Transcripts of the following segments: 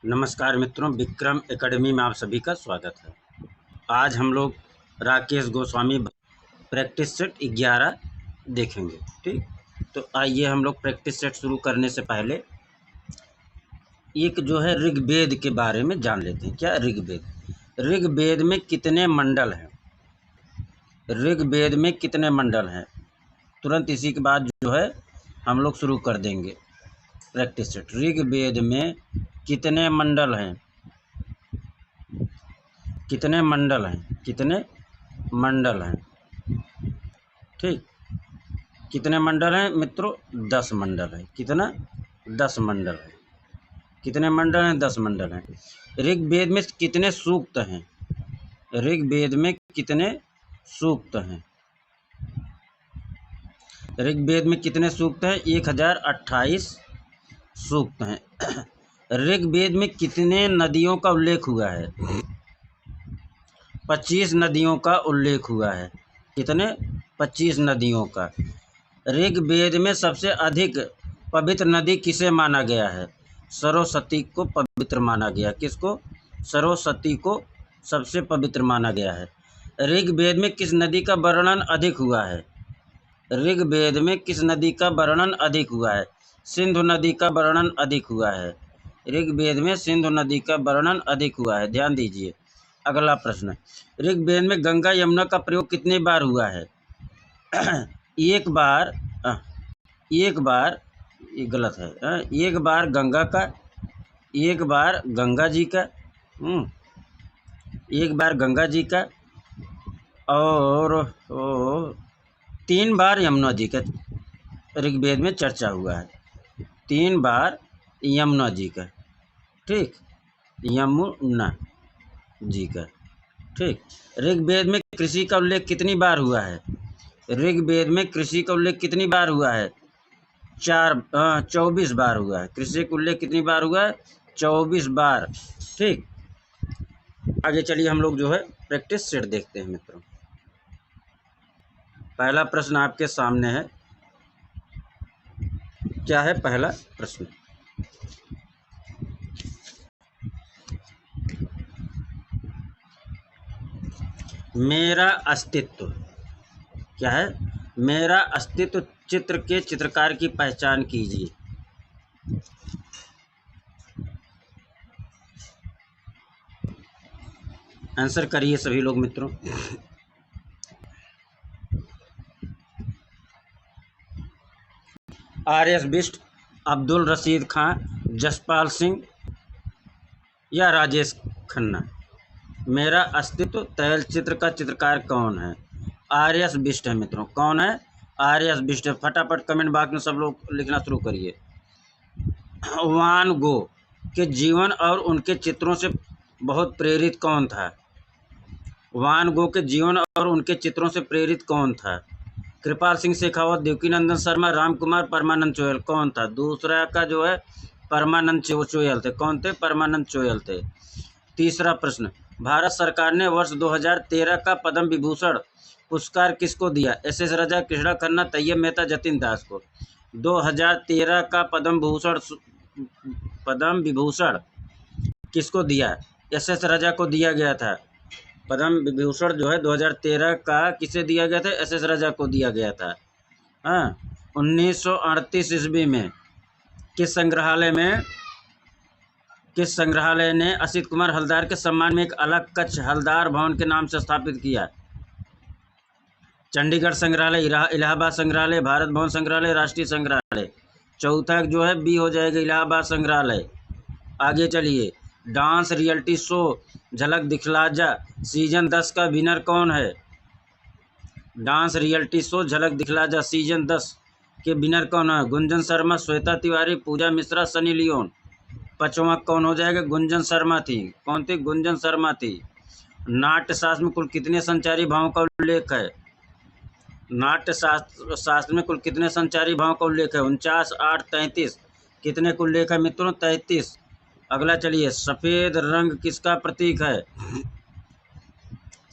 नमस्कार मित्रों, विक्रम एकेडमी में आप सभी का स्वागत है। आज हम लोग राकेश गोस्वामी प्रैक्टिस सेट 11 देखेंगे। ठीक, तो आइए हम लोग प्रैक्टिस सेट शुरू करने से पहले एक जो है ऋग्वेद के बारे में जान लेते हैं। क्या ऋग्वेद में कितने मंडल हैं? ऋग्वेद में कितने मंडल हैं? तुरंत इसी के बाद जो है हम लोग शुरू कर देंगे प्रैक्टिस सेट। ऋग्वेद में कितने मंडल हैं? कितने मंडल हैं? कितने मंडल हैं? ठीक, कितने मंडल हैं मित्रों? 10 मंडल हैं। कितना? 10 मंडल है। कितने मंडल हैं? 10 मंडल हैं। ऋग्वेद में कितने सूक्त हैं? ऋग्वेद में कितने सूक्त हैं? ऋग्वेद में कितने सूक्त हैं? 1028 सूक्त हैं। ऋग्वेद में कितने नदियों का उल्लेख हुआ है? 25 नदियों का उल्लेख हुआ है। कितने? 25 नदियों का। ऋग्वेद में सबसे अधिक पवित्र नदी किसे माना गया है? सरस्वती को पवित्र माना गया। किसको? सरस्वती को सबसे पवित्र माना गया है। ऋग्वेद में किस नदी का वर्णन अधिक हुआ है? ऋग्वेद में किस नदी का वर्णन अधिक हुआ है? सिंधु नदी का वर्णन अधिक हुआ है। ऋग्वेद में सिंधु नदी का वर्णन अधिक हुआ है। ध्यान दीजिए। अगला प्रश्न, ऋग्वेद में गंगा यमुना का प्रयोग कितनी बार हुआ है? एक बार। एक बार, ये गलत है। एक बार गंगा का, एक बार गंगा जी का, एक बार गंगा जी का, और 3 बार यमुना जी का ऋग्वेद में चर्चा हुआ है। 3 बार यमुना जी का। ठीक, यमुना जी का। ठीक, ऋग्वेद में कृषि का उल्लेख कितनी बार हुआ है? ऋग्वेद में कृषि का उल्लेख कितनी बार हुआ है? 24 बार हुआ है। कृषि का उल्लेख कितनी बार हुआ है? 24 बार। ठीक, आगे चलिए हम लोग जो है प्रैक्टिस सेट देखते हैं मित्रों। पहला प्रश्न आपके सामने है। क्या है पहला प्रश्न? मेरा अस्तित्व। क्या है? मेरा अस्तित्व चित्र के चित्रकार की पहचान कीजिए। आंसर करिए सभी लोग मित्रों। आर.एस. बिष्ट, अब्दुल रशीद खां, जसपाल सिंह या राजेश खन्ना? मेरा अस्तित्व तैलचित्र का चित्रकार कौन है? आर.एस. बिष्ट है मित्रों। कौन है? आर.एस. बिष्ट है। फटाफट कमेंट बॉक्स में सब लोग लिखना शुरू करिए। वान गो के जीवन और उनके चित्रों से बहुत प्रेरित कौन था? वान गो के जीवन और उनके चित्रों से प्रेरित कौन था? कृपाल सिंह शेखावत, देवकीनंदन शर्मा, राम कुमार, परमानंद चोयल? कौन था? दूसरा का जो है परमानंद चोयल थे। कौन थे? परमानंद चोयल थे। तीसरा प्रश्न, भारत सरकार ने वर्ष 2013 का पद्म विभूषण पुरस्कार किसको दिया? एस.एस. राजा, कृष्णा खन्ना, तैयब मेहता, जतिन दास को? 2013 का पद्म विभूषण किसको दिया? एस.एस. राजा को दिया गया था। पद्म विभूषण जो है 2013 का किसे दिया गया था? एस.एस. राजा को दिया गया था। 1938 ईस्वी में किस संग्रहालय ने असित कुमार हलदार के सम्मान में एक अलग कक्ष हलदार भवन के नाम से स्थापित किया? चंडीगढ़ संग्रहालय, इलाहाबाद संग्रहालय, भारत भवन संग्रहालय, राष्ट्रीय संग्रहालय? चौथा जो है बी हो जाएगा, इलाहाबाद संग्रहालय। आगे चलिए। डांस रियलिटी शो झलक दिखला जा सीजन 10 का विनर कौन है? डांस रियलिटी शो झलक दिखला जा सीजन 10 के विनर कौन है? गुंजन शर्मा, श्वेता तिवारी, पूजा मिश्रा, सनी लियोन? पांचवा कौन हो जाएगा? गुंजन शर्मा थी। कौन थी? गुंजन शर्मा थी। नाट्य शास्त्र में कुल कितने संचारी भावों का उल्लेख है? नाट्य शास्त्र में कुल कितने संचारी भावों का उल्लेख है? 49, 8, 33? कितने का उल्लेख है मित्रों? 33। अगला चलिए। सफ़ेद रंग किसका प्रतीक है?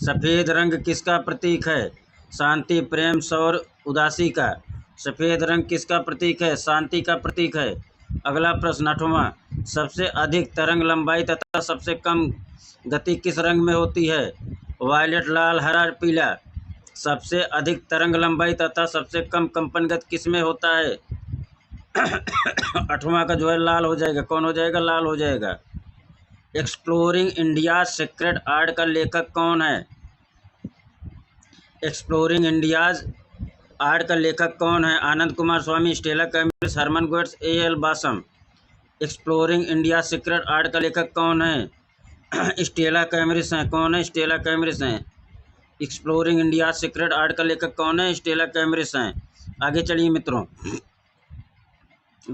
सफ़ेद रंग किसका प्रतीक है? शांति, प्रेम, शौर्य, उदासी का? सफ़ेद रंग किसका प्रतीक है? शांति का प्रतीक है। अगला प्रश्न 8वां, सबसे अधिक तरंग लंबाई तथा सबसे कम गति किस रंग में होती है? वायलेट, लाल, हरा, पीला। सबसे अधिक तरंग लंबाई तथा सबसे कम कंपन गति किस में होता है? 8वां का जो है लाल हो जाएगा। कौन हो जाएगा? लाल हो जाएगा। एक्सप्लोरिंग इंडिया सीक्रेट आर्ट का लेखक कौन है? एक्सप्लोरिंग इंडियाज आर्ट का लेखक कौन है? Ananda Kumar Swamy, Stella Cambridge, Hermann Goetz, A.L. Basham. Exploring India secret art का लेखक कौन है? स्टेला कैम्ब्रिज हैं। कौन है? स्टेला कैम्ब्रिज हैं। एक्सप्लोरिंग इंडिया सीक्रेट आर्ट का लेखक कौन है? स्टेला कैम्ब्रिज हैं। आगे चलिए मित्रों,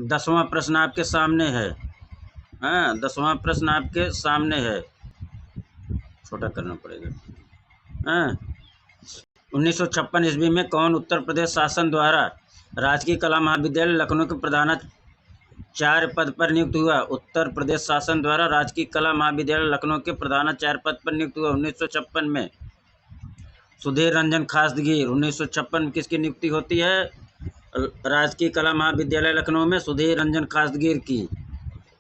10वां प्रश्न आपके सामने है। 10वां प्रश्न आपके सामने है। छोटा करना पड़ेगा। 1956 ईस्वी में कौन उत्तर प्रदेश शासन द्वारा राजकीय कला महाविद्यालय लखनऊ के प्रधानाचार्य पद पर नियुक्त हुआ? उत्तर प्रदेश शासन द्वारा राजकीय कला महाविद्यालय लखनऊ के प्रधानाचार्य पद पर नियुक्त हुआ 1956 में। सुधीर रंजन खासगीर। 1956 में किसकी नियुक्ति होती है? राजकीय कला महाविद्यालय लखनऊ में सुधीर रंजन खासगीर की।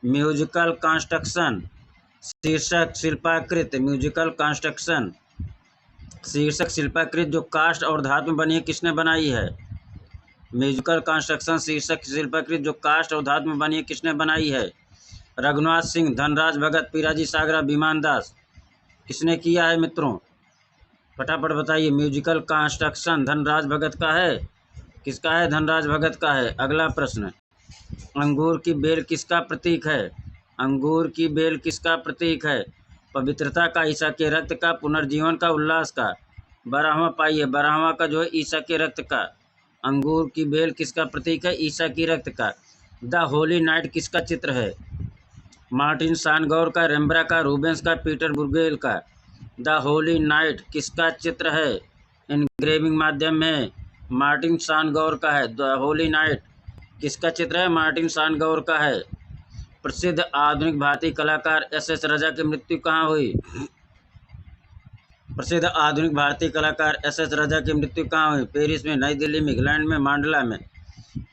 म्यूजिकल कंस्ट्रक्शन शीर्षक शिल्पाकृत। म्यूजिकल कंस्ट्रक्शन शीर्षक शिल्पाकृत जो काष्ठ और धातु में बनी है किसने बनाई है? म्यूजिकल कंस्ट्रक्शन शीर्षक शिल्पाकृत जो काष्ठ और धातु में बनी है किसने बनाई है? रघुनाथ सिंह, धनराज भगत, पीराजी सागरा, विमान दास। किसने किया है मित्रों? फटाफट बताइए। म्यूजिकल कंस्ट्रक्शन धनराज भगत का है। किसका है? धनराज भगत का है। अगला प्रश्न, अंगूर की बेल किसका प्रतीक है? अंगूर की बेल किसका प्रतीक है? पवित्रता का, ईसा के रक्त का, पुनर्जीवन का, उल्लास का। 12वां पाइए। 12वां का जो है ईसा के रक्त का। अंगूर की बेल किसका प्रतीक है? ईसा की रक्त का। द होली नाइट किसका चित्र है? मार्टिन सानगौर का, रेम्ब्रा का, रूबेंस का, पीटर ब्रुगेल का। द होली नाइट किसका चित्र है? इनग्रेविंग माध्यम में मार्टिन सानगौर का है। द होली नाइट किसका चित्र है? मार्टिन सानगौर का है। प्रसिद्ध आधुनिक भारतीय कलाकार S.S. राजा की मृत्यु कहाँ हुई? प्रसिद्ध आधुनिक भारतीय कलाकार S.S. राजा की मृत्यु कहाँ हुई? पेरिस में, नई दिल्ली में, इंग्लैंड में, मांडला में।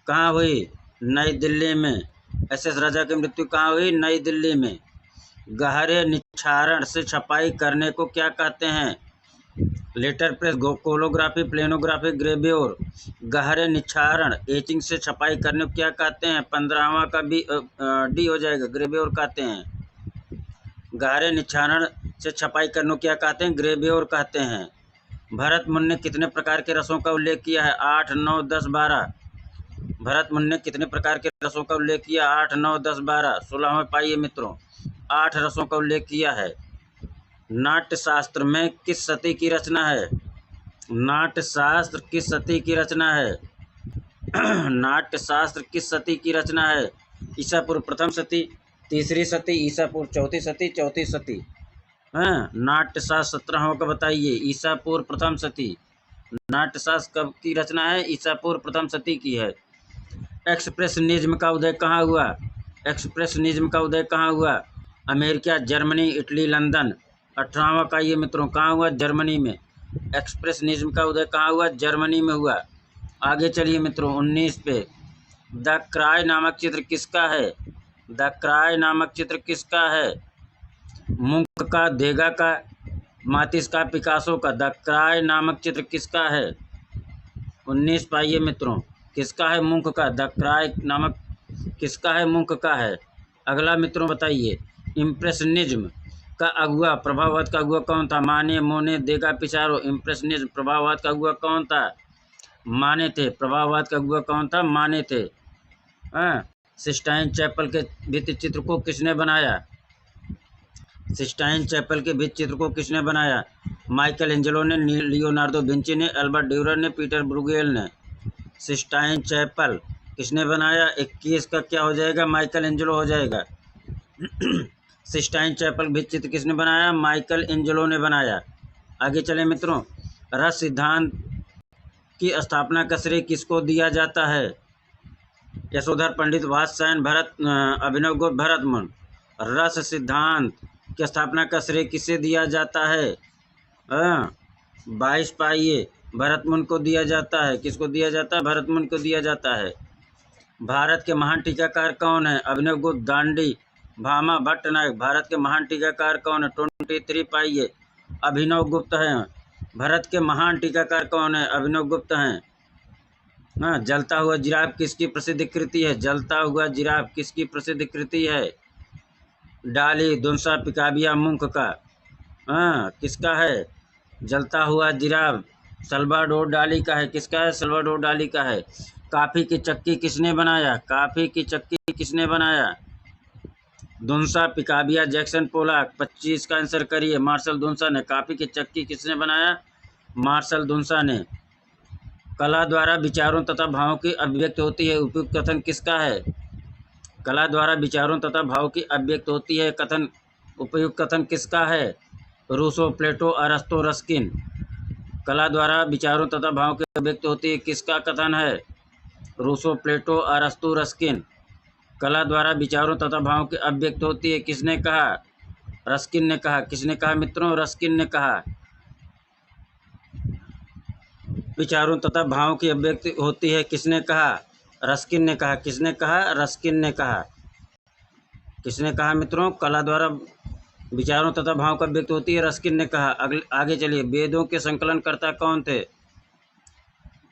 कहाँ हुई? नई दिल्ली में। S.S. राजा की मृत्यु कहाँ हुई? नई दिल्ली में। गहरे निच्छारण से छपाई करने को क्या कहते हैं? Letter press, collography, planography, gravure. गहरे निच्छारण एचिंग से छपाई करने को क्या कहते हैं? 15वां का भी डी हो जाएगा। ग्रेव्योर कहते हैं। गहरे निच्छारण से छपाई करने को क्या कहते हैं? ग्रेव्योर कहते हैं। भरत मुनि ने कितने प्रकार के रसों का उल्लेख किया है? 8, 9, 10, 12। भरत मुनि ने कितने प्रकार के रसों का उल्लेख किया? 8, 9, 10, 12। 16वां पाइए मित्रों। 8 रसों का उल्लेख किया है। नाट्यशास्त्र में किस सती की रचना है? नाट्यशास्त्र किस सती की रचना है? नाट्यशास्त्र किस सती की रचना है? ईसा पूर्व प्रथम सती, तीसरी सती, ईसा पूर्व चौथी सती, चौथी सती। नाट्यशास्त्र 17वां का बताइए। ईसा पूर्व प्रथम सती। नाट्यशास्त्र कब की रचना है? ईसा पूर्व प्रथम सती की है। एक्सप्रेशनिज्म का उदय कहाँ हुआ? एक्सप्रेशनिज्म का उदय कहाँ हुआ? America, Germany, Italy, London. 18वां का ये मित्रों कहाँ हुआ? जर्मनी में। एक्सप्रेशनिज्म का उदय कहाँ हुआ? जर्मनी में हुआ। आगे चलिए मित्रों 19 पे। द क्राई नामक चित्र किसका है? द क्राई नामक चित्र किसका है? मुंक का, देगा का, मातिस का, पिकासो का। द क्राई नामक चित्र किसका है? 19 पाइए मित्रों। किसका है? मुंक का। द क्राई नामक किसका है? मुंक का है। अगला मित्रों बताइए, इम्प्रेशनिज्म का अगुआ, प्रभाववाद का अगुआ कौन था? माने, मोने, देगा, पिसारो। इम्प्रेशनिज्म प्रभाववाद का अगुआ कौन था? माने थे। प्रभाववाद का अगुआ कौन था? माने थे। सिस्टाइन चैपल के भित्ति चित्र को किसने बनाया? सिस्टाइन चैपल के भित्ति चित्र को किसने बनाया? माइकल एंजेलो ने, लियोनार्डो विंची ने, एल्बर्ट ड्यूरर ने, पीटर ब्रुगेल ने। सिस्टाइन चैपल किसने बनाया? 21 का क्या हो जाएगा? माइकल एंजेलो हो जाएगा। सिस्टाइन चैपल भित्ति चित्र किसने बनाया? माइकल एंजेलो ने बनाया। आगे चले मित्रों, रस सिद्धांत की स्थापना का श्रेय किसको दिया जाता है? यशोधर पंडित, वात्स्यायन, भरत, अभिनव गुप्त, भरत मुनि। रस सिद्धांत की स्थापना का श्रेय किसे दिया जाता है? 22 पाइए। भरत मुनि को दिया जाता है। किसको दिया जाता है? भरत मुनि को दिया जाता है। भारत के महान टीकाकार कौन है? अभिनव गुप्त, दांडी, भामा, भट्टनायक। भारत के महान टीकाकार कौन है? 23 पाइए अभिनव गुप्त हैं। भारत के महान टीकाकार कौन है? अभिनव गुप्त हैं। हाँ, जलता हुआ जिराफ किसकी प्रसिद्ध कृति है? जलता हुआ जिराफ किसकी प्रसिद्ध कृति है? डाली, दुनसा, पिकाबिया, मुंक का। हाँ, किसका है? जलता हुआ जिराफ सल्वाडोर डाली का है। किसका है? सल्वाडोर डाली का है। काफ़ी की चक्की किसने बनाया? काफ़ी की चक्की किसने बनाया? दुनसा, पिकाबिया, जैक्सन पोलाक। 25 का आंसर करिए। मार्शल दुनसा ने। काफ़ी की चक्की किसने बनाया? मार्शल दुनसा ने। कला द्वारा विचारों तथा भावों की अभिव्यक्ति होती है। उपयुक्त कथन किसका है? कला द्वारा विचारों तथा भाव की अभिव्यक्त होती है। कथन उपयुक्त कथन किसका है? रूसो, प्लेटो, अरस्तो, रस्किन। कला द्वारा विचारों तथा भाव की अभिव्यक्त होती है, किसका कथन है? रूसो, प्लेटो, अरस्तो, रस्किन। कला द्वारा विचारों तथा भाव की अभिव्यक्त होती है, किसने कहा? रस्किन ने कहा। किसने कहा मित्रों? रस्किन ने कहा। विचारों तथा भावों की अभिव्यक्ति होती है, किसने कहा? रस्किन ने कहा। किसने कहा? रस्किन ने कहा। किसने कहा मित्रों? कला द्वारा विचारों तथा भाव का अभिव्यक्त होती है, रस्किन ने कहा। आगे चलिए। वेदों के संकलनकर्ता कौन थे?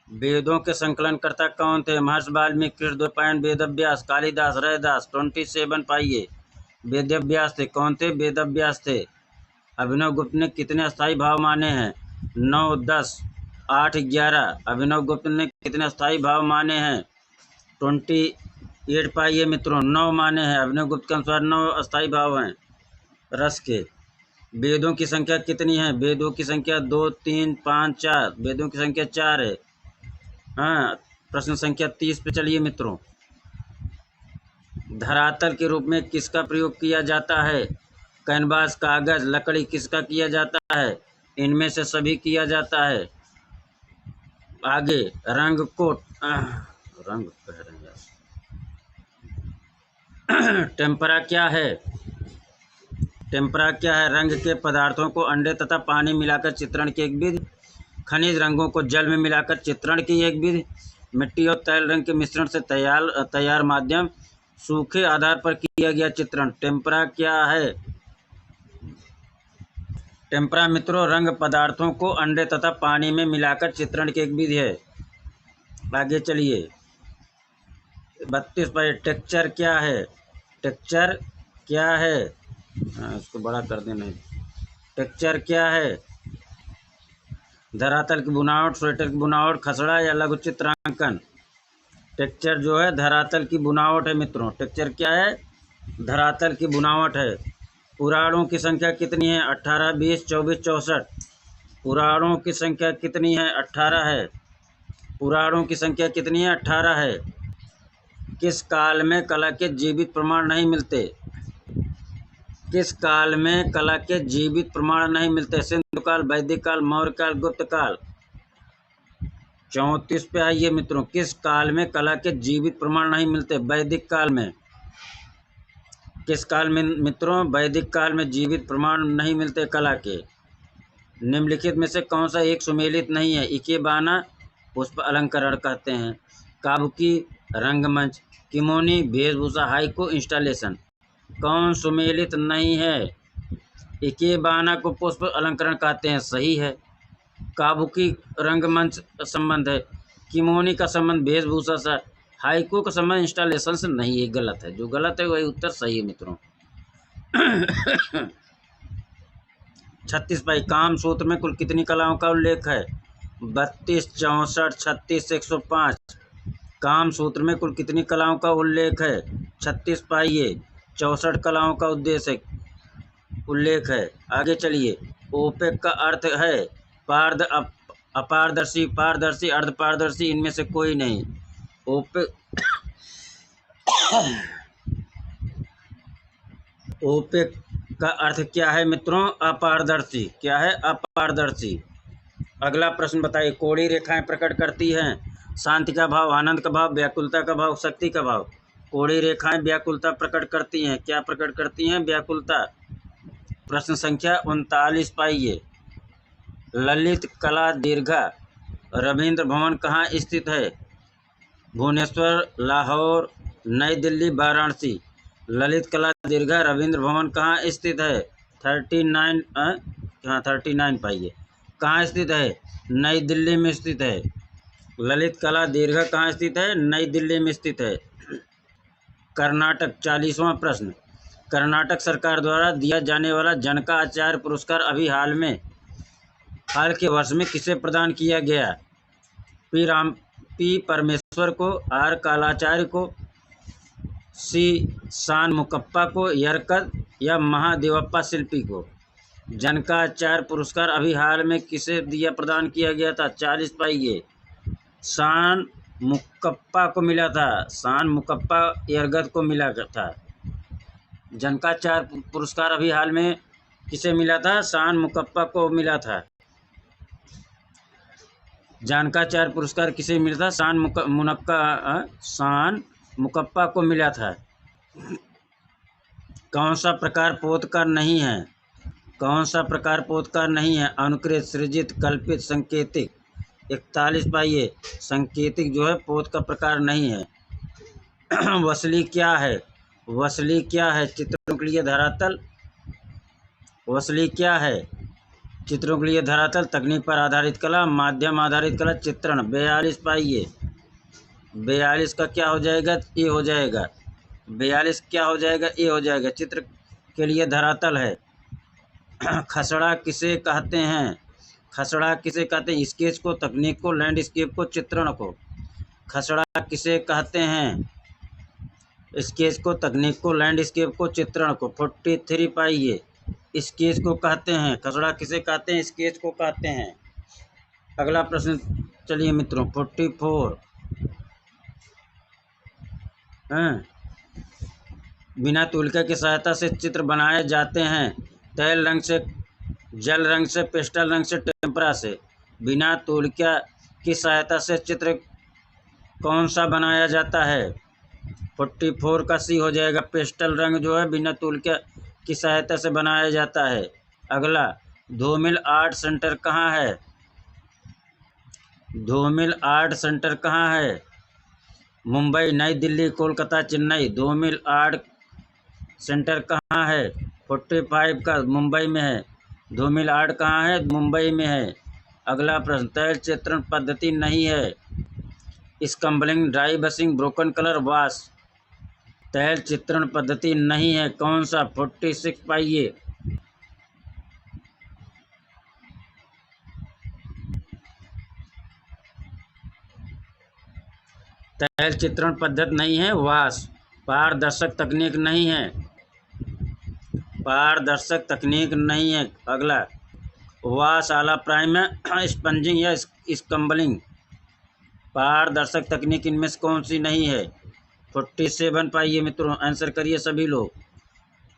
वेदों के संकलनकर्ता कौन थे? महर्षि वाल्मीकि, कृष्णद्वैपायन, वेदव्यास, कालिदास, रैदास। 27 पाइए। वेदव्यास थे। कौन थे? वेदव्यास थे। अभिनव गुप्त ने कितने अस्थायी भाव माने हैं? 9, 10, 8, 11। अभिनव गुप्त ने कितने अस्थायी भाव माने हैं? 28 पाइए मित्रों। 9 माने हैं। अभिनव गुप्त के अनुसार 9 अस्थायी भाव हैं रस के। वेदों की संख्या कितनी है? वेदों की संख्या 2, 3, 5, 4। वेदों की संख्या 4 है। हाँ, प्रश्न संख्या 30 पे चलिए मित्रों। धरातल के रूप में किसका प्रयोग किया जाता है? कैनवास, कागज, लकड़ी। किसका किया जाता है? इनमें से सभी किया जाता है। आगे रंग को रंग कह रहे हैं। टेम्परा क्या है? टेम्परा क्या है? रंग के पदार्थों को अंडे तथा पानी मिलाकर चित्रण की एक विधि। खनिज रंगों को जल में मिलाकर चित्रण की एक विधि। मिट्टी और तैल रंग के मिश्रण से तैयार माध्यम। सूखे आधार पर किया गया चित्रण। टेम्परा क्या है? टेम्परा मित्रों रंग पदार्थों को अंडे तथा पानी में मिलाकर चित्रण की एक विधि है। आगे चलिए। 32 पर टेक्सचर क्या है? टेक्सचर क्या है? इसको बड़ा कर देना। टेक्सचर क्या है? धरातल की बुनावट, स्वेटर की बुनावट, खसड़ा या लघु चित्रांकन। टेक्सचर जो है धरातल की बुनावट है मित्रों। टेक्सचर क्या है? धरातल की बुनावट है। पुराणों की संख्या कितनी है? 18, 20, 24, 64। पुराणों की संख्या कितनी है? 18 है। पुराणों की संख्या कितनी है? 18 है। किस काल में कला के जीवित प्रमाण नहीं मिलते? किस काल में कला के जीवित प्रमाण नहीं मिलते? सिंधु काल, वैदिक काल, मौर्य काल, गुप्त काल। 34 पे आइए मित्रों। किस काल में कला के जीवित प्रमाण नहीं मिलते? वैदिक काल में। किस काल में मित्रों? वैदिक काल में जीवित प्रमाण नहीं मिलते कला के। निम्नलिखित में से कौन सा एक सुमेलित नहीं है? इकेबाना पुष्प अलंकरण कहते हैं। काबुकी रंगमंच, किमोनी वेशभूषा, हाइको इंस्टॉलेशन। कौन सुमेलित नहीं है? इकेबाना को पुष्प अलंकरण कहते हैं, सही है। काबुकी रंगमंच संबंध है। किमोनी का संबंध वेशभूषा से। हाइको का संबंध इंस्टॉलेशन से नहीं, ये गलत है। जो गलत है वही उत्तर सही है मित्रों। 36 भाई काम सूत्र में कुल कितनी कलाओं का उल्लेख है? 32, 64, 36, 105। काम सूत्र में कुल कितनी कलाओं का उल्लेख है? 36 पाइए। 64 कलाओं का उल्लेख है। आगे चलिए। ओपेक का अर्थ है अपारदर्शी, पारदर्शी, अर्धपारदर्शी। इनमें से कोई नहीं। ओपेक का अर्थ क्या है मित्रों? अपारदर्शी। क्या है? अपारदर्शी। अगला प्रश्न बताइए। कोड़ी रेखाएं प्रकट करती हैं शांति का भाव, आनंद का भाव, व्याकुलता का भाव, शक्ति का भाव। कोड़ी रेखाएं व्याकुलता प्रकट करती हैं। क्या प्रकट करती हैं? व्याकुलता। प्रश्न संख्या 39 पाइए। ललित कला दीर्घा रविंद्र भवन कहाँ स्थित है? भुवनेश्वर, लाहौर, नई दिल्ली, वाराणसी। ललित कला दीर्घा रविंद्र भवन कहाँ स्थित है? 39 हाँ 39 पाइए। कहाँ स्थित है? नई दिल्ली में स्थित है। ललित कला दीर्घा कहाँ स्थित है? नई दिल्ली में स्थित है। कर्नाटक 40वां प्रश्न। कर्नाटक सरकार द्वारा दिया जाने वाला जनका आचार्य पुरस्कार अभी हाल के वर्ष में किसे प्रदान किया गया? पी परमेश्वर को, आर कालाचार्य को, सी शानमुकप्पा को, यरकद या महादेवप्पा शिल्पी को। जनका आचार्य पुरस्कार अभी हाल में किसे प्रदान किया गया था? 40 पाइए। शानमुकप्पा को मिला था। शानमुकप्पा यरगद को मिला था। जनकाचार्य पुरस्कार अभी हाल में किसे मिला था? शानमुकप्पा को मिला था। जनकाचार्य पुरस्कार किसे मिला था? शानमुकप्पा को मिला था। कौन सा प्रकार पोतकार नहीं है? कौन सा प्रकार पोतकार नहीं है? अनुकृत, सृजित, कल्पित, संकेतिक। 41 पाइए। संकेतिक जो है पोत का प्रकार नहीं है। वसली क्या है? वसली क्या है? चित्रों के लिए धरातल। वसली क्या है? चित्रों के लिए धरातल, तकनीक पर आधारित कला, माध्यम आधारित कला, चित्रण। 42 पाइए। 42 का क्या हो जाएगा? ए हो जाएगा। 42 क्या हो जाएगा? ए हो जाएगा। चित्र के लिए धरातल है। खसड़ा किसे कहते हैं? खसड़ा किसे कहते हैं? स्केच को, तकनीक को, लैंडस्केप को, चित्रण को। खसड़ा किसे कहते हैं? स्केच को, तकनीक को, लैंडस्केप को, चित्रण को। 43 पाइए। स्केच को कहते हैं। खसड़ा किसे कहते हैं? स्केच को कहते हैं। अगला प्रश्न चलिए मित्रों 44। बिना तुलिका की सहायता से चित्र बनाए जाते हैं। तैल रंग से, जल रंग से, पेस्टल रंग से, टेम्परा से। बिना तुलिका की सहायता से चित्र कौन सा बनाया जाता है? 44 का सी हो जाएगा। पेस्टल रंग जो है बिना तुलिका की सहायता से बनाया जाता है। अगला, धूमिल आर्ट सेंटर कहाँ है? धूमिल आर्ट सेंटर कहाँ है? मुंबई, नई दिल्ली, कोलकाता, चेन्नई। धूमिल आर्ट सेंटर कहाँ है? 45 का मुंबई में है। धूमिल आर्ट कहाँ है? मुंबई में है। अगला प्रश्न, तैल चित्रण पद्धति नहीं है। Scumbling, dry brushing, broken colour, wash. तैल चित्रण पद्धति नहीं है। कौन सा? 46 पाइए। तैल चित्रण पद्धति नहीं है, वाश। पारदर्शक तकनीक नहीं है। पारदर्शक तकनीक नहीं है। अगला, वाश, आला प्राइम, स्पंजिंग या स्कम्बलिंग। पारदर्शक तकनीक इनमें से कौन सी नहीं है? 47 पाइए मित्रों। आंसर करिए सभी लोग।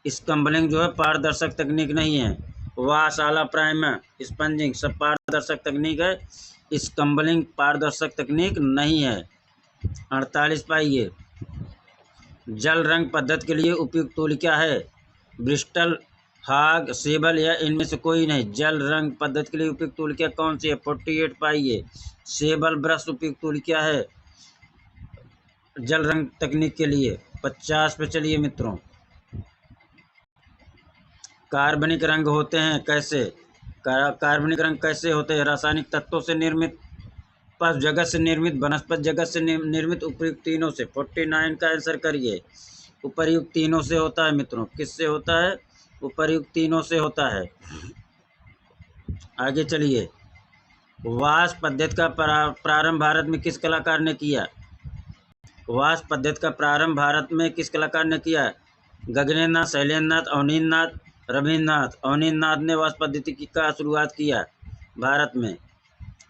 स्कम्बलिंग जो है पारदर्शक तकनीक नहीं है। वाश, आला प्राइम, स्पंजिंग सब पारदर्शक तकनीक है। स्कम्बलिंग पारदर्शक तकनीक नहीं है। 48 पाइए। जल रंग पद्धति के लिए उपयुक्त तूल क्या है? ब्रिस्टल, हाग, सेबल या इनमें से कोई नहीं। जल रंग पद्धति के लिए उपयुक्त तूल क्या कौन सी है? 48 पाइए। सेबल ब्रश उपयुक्त तूल क्या है जल रंग तकनीक के लिए? 50 पे चलिए मित्रों। कार्बनिक रंग होते हैं कैसे? कार्बनिक रंग कैसे होते हैं? रासायनिक तत्वों से निर्मित, पशु जगत से निर्मित, वनस्पत जगत से निर्मित, उपर्युक्त तीनों से। 49 का आंसर करिए। उपर्युक्त तीनों से होता है मित्रों। किससे होता है? उपर्युक्त तीनों से होता है। आगे चलिए। वाश पद्धति का प्रारंभ भारत में किस कलाकार ने किया? वाश पद्धति का प्रारंभ भारत में किस कलाकार ने किया? गगनेन्द्र नाथ, शैलेंद्र नाथ, अवनींद्र नाथ, रविन्द्रनाथ। अवनींद्र नाथ ने वाश पद्धति का शुरुआत किया भारत में।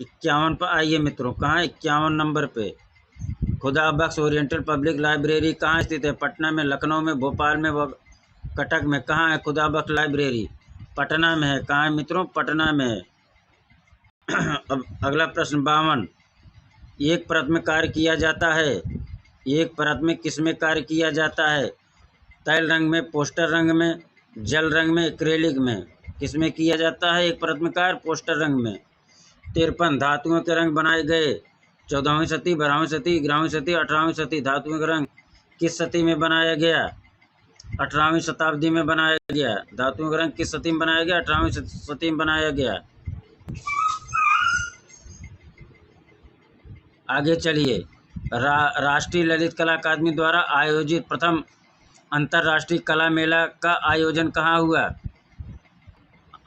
51 पर आइए मित्रों। कहाँ? 51 नंबर पे। खुदा बख्श ओरिएंटल पब्लिक लाइब्रेरी कहाँ स्थित है? पटना में, लखनऊ में, भोपाल में, कटक में। कहाँ है खुदा बख्श लाइब्रेरी? पटना में है। कहाँ है मित्रों? पटना में है। अब अगला प्रश्न 52। एक परत में कार्य किया जाता है। एक परत में किस में कार्य किया जाता है? तैल रंग में, पोस्टर रंग में, जल रंग में, एक्रेलिक में। किस में किया जाता है एक परत में कार्य? पोस्टर रंग में। 53 धातुओं के रंग बनाए गए। 14वीं सदी, 12वीं सदी, 11वीं सदी, 18वीं सदी। धातुओं का रंग किस सदी में बनाया गया? 18वीं शताब्दी में बनाया गया। धातुओं का रंग किस सदी में बनाया गया? 18वीं सदी में बनाया गया। आगे चलिए। राष्ट्रीय ललित कला अकादमी द्वारा आयोजित प्रथम अंतर्राष्ट्रीय कला मेला का आयोजन कहाँ हुआ?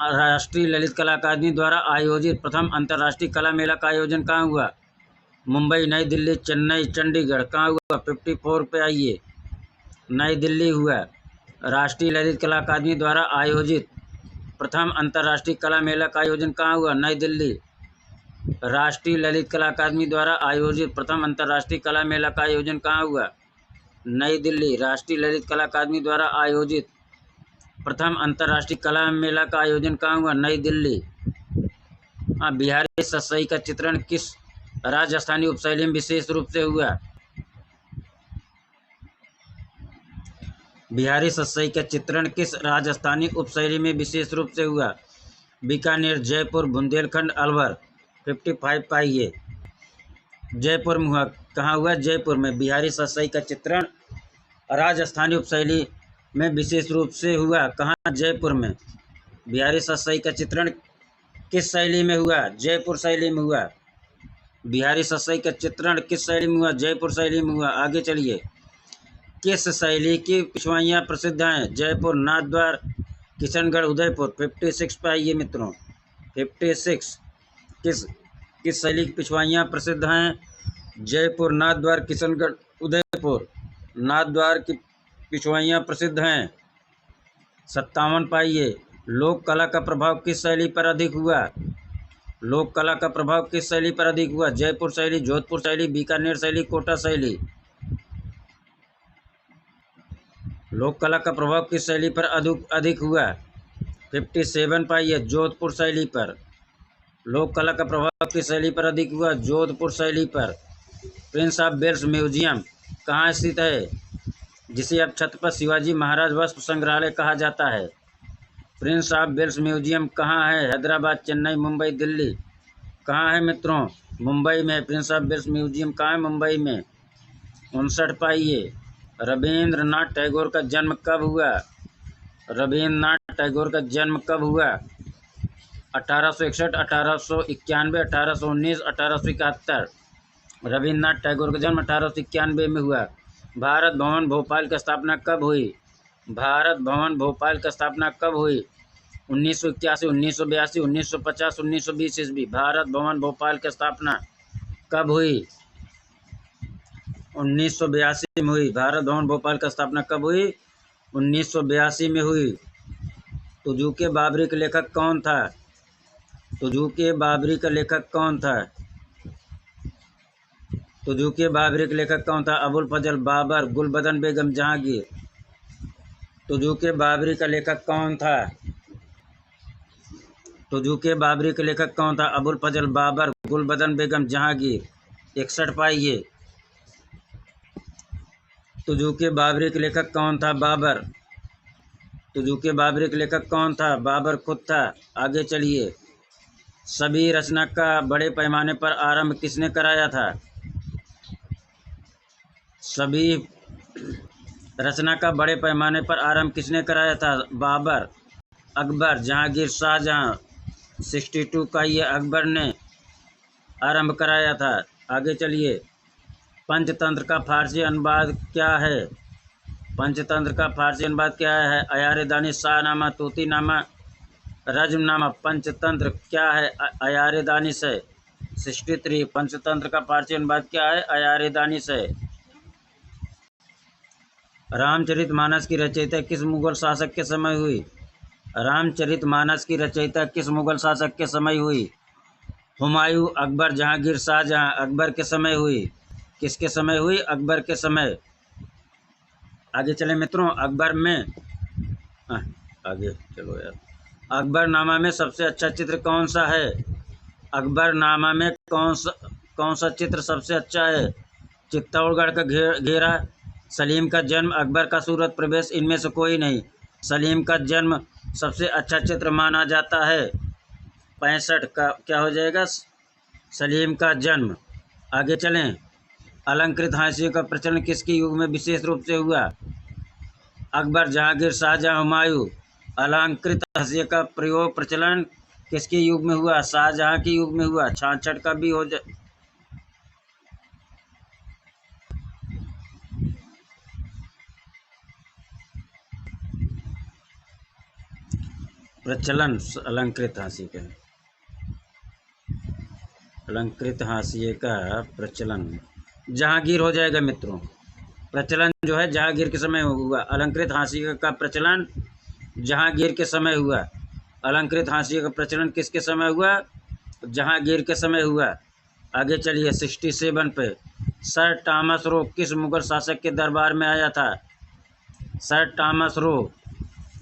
राष्ट्रीय ललित कला अकादमी द्वारा आयोजित प्रथम अंतर्राष्ट्रीय कला मेला का आयोजन कहाँ हुआ? मुंबई, नई दिल्ली, चेन्नई, चंडीगढ़। कहाँ हुआ? 54 पे आइए। नई दिल्ली हुआ। राष्ट्रीय ललित कला अकादमी द्वारा आयोजित प्रथम अंतर्राष्ट्रीय कला मेला का आयोजन कहाँ हुआ? नई दिल्ली। राष्ट्रीय ललित कला अकादमी द्वारा आयोजित प्रथम अंतर्राष्ट्रीय कला मेला का आयोजन कहाँ हुआ? नई दिल्ली। राष्ट्रीय ललित कला अकादमी द्वारा आयोजित प्रथम अंतर्राष्ट्रीय कला मेला का आयोजन कहाँ हुआ? नई दिल्ली। बिहारी सतसई का चित्रण किस राजस्थानी उपशैली में विशेष रूप से हुआ? बिहारी सतसई का चित्रण किस राजस्थानी उपशैली में विशेष रूप से हुआ? बीकानेर, जयपुर, बुंदेलखंड, अलवर। 55 पाइए। जयपुर में हुआ। कहाँ हुआ? जयपुर में। बिहारी सतसई का चित्रण राजस्थानी उपशैली में विशेष रूप से हुआ। कहाँ? जयपुर में। बिहारी सतसई का चित्रण किस शैली में हुआ? जयपुर शैली में हुआ। बिहारी सतसई का चित्रण किस शैली में हुआ? जयपुर शैली में हुआ। आगे चलिए। किस शैली की पिछवाइयाँ प्रसिद्ध हैं? जयपुर, नाथद्वार, किशनगढ़, उदयपुर। 56 पे आइए मित्रों। 56। किस शैली की पिछवाइयाँ प्रसिद्ध हैं? जयपुर, नाथद्वार, किशनगढ़, उदयपुर। नाथद्वार की पिछवाइयाँ प्रसिद्ध हैं। 57 पाइए। लोक कला का प्रभाव किस शैली पर अधिक हुआ? लोक कला का प्रभाव किस शैली पर अधिक हुआ? जयपुर शैली, जोधपुर शैली, बीकानेर शैली, कोटा शैली। लोक कला का प्रभाव किस शैली पर अधिक हुआ? 57 पाइए। जोधपुर शैली पर। लोक कला का प्रभाव किस शैली पर अधिक हुआ? जोधपुर शैली पर। प्रिंस ऑफ वेल्स म्यूजियम कहाँ स्थित है? जिसे अब छत्रपति शिवाजी महाराज वस्तु संग्रहालय कहा जाता है। प्रिंस ऑफ वेल्स म्यूजियम कहाँ है? हैदराबाद, चेन्नई, मुंबई, दिल्ली। कहाँ है मित्रों? मुंबई में। प्रिंस ऑफ वेल्स म्यूजियम कहाँ है? मुंबई में। 59 पाइए। रविंद्रनाथ टैगोर का जन्म कब हुआ? रविंद्रनाथ टैगोर का जन्म कब हुआ? 1861, 1891, 1819, 1871। रविंद्रनाथ टैगोर का जन्म 1891 में हुआ। भारत भवन भोपाल की स्थापना कब हुई? भारत भवन भोपाल की स्थापना कब हुई? 1981, 1982, 1950, 1920 ईस्वी। भारत भवन भोपाल की स्थापना कब हुई? 1982 में हुई। भारत भवन भोपाल की स्थापना कब हुई? 1982 में हुई। तुजुके बाबरी के लेखक कौन था? तुजुके बाबरी का लेखक कौन था? तुजुके बाबरी के लेखक कौन था? अबुल फजल, बाबर, गुलबदन बेगम, जहांगीर। तुजुके बाबरी का लेखक कौन था? तुजुके बाबरी के लेखक कौन था? अबुल फजल, बाबर, गुलबदन बेगम, जहांगीर। 61 पाइए। तुजुके बाबरी के लेखक कौन था? बाबर। तुजुके बाबरी के लेखक कौन था? बाबर खुद था। आगे चलिए। सभी रचना का बड़े पैमाने पर आरंभ किसने कराया था? सभी रचना का बड़े पैमाने पर आरंभ किसने कराया था? बाबर, अकबर, जहांगीर, शाहजहां। 62 का ये अकबर ने आरंभ कराया था। आगे चलिए। पंचतंत्र का फारसी अनुवाद क्या है? पंचतंत्र का फारसी अनुवाद क्या है? अयार दानिश, शाहनामा, तूतीनामा, रज्मनामा। पंचतंत्र क्या है? अयार दानिश है। 63। पंचतंत्र का फारसी अनुवाद क्या है? अयार दानिश है। रामचरितमानस की रचयिता किस मुगल शासक के समय हुई? रामचरितमानस की रचयिता किस मुगल शासक के समय हुई? हुमायूं, अकबर, जहांगीर, शाहजहां। अकबर के समय हुई। किसके समय हुई? अकबर के समय। आगे चले मित्रों। अकबर में आगे चलो यार। अकबरनामा में सबसे अच्छा चित्र कौन सा है? अकबरनामा में कौन सा चित्र सबसे अच्छा है? चित्तौड़गढ़ का घेरा, सलीम का जन्म, अकबर का सूरत प्रवेश। इनमें से कोई नहीं। सलीम का जन्म सबसे अच्छा चित्र माना जाता है। 65 का क्या हो जाएगा? सलीम का जन्म। आगे चलें। अलंकृत हाशिए का प्रचलन किसके युग में विशेष रूप से हुआ? अकबर, जहांगीर, शाहजहां, हुमायूं। अलंकृत हाशिए का प्रचलन किसके युग में हुआ? शाहजहां के युग में हुआ। 66 का भी हो जाए। प्रचलन अलंकृत हाशिए का, अलंकृत हाशिए का प्रचलन जहांगीर हो जाएगा मित्रों। प्रचलन जो है जहांगीर के समय हुआ। अलंकृत हाशिए का प्रचलन जहांगीर के समय हुआ। अलंकृत हाशिए का प्रचलन किसके समय हुआ? जहांगीर के समय हुआ। आगे चलिए 67 पे। सर टॉमस रो किस मुगल शासक के दरबार में आया था? सर टॉमस रो